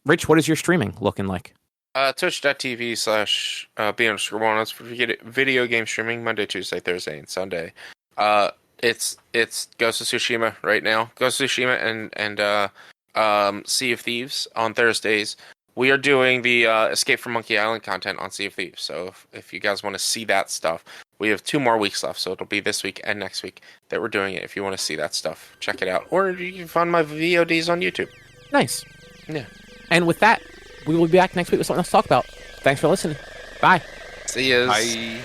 Rich, what is your streaming looking like? Twitch.tv/B_Walnuts for video game streaming Monday, Tuesday, Thursday, and Sunday. It's Ghost of Tsushima right now. Ghost of Tsushima and Sea of Thieves on Thursdays. We are doing the Escape from Monkey Island content on Sea of Thieves. So if you guys want to see that stuff, we have 2 more weeks left. So it'll be this week and next week that we're doing it. If you want to see that stuff, check it out. Or you can find my VODs on YouTube. Nice. Yeah. And with that, we will be back next week with something else to talk about. Thanks for listening. Bye. See you. Bye.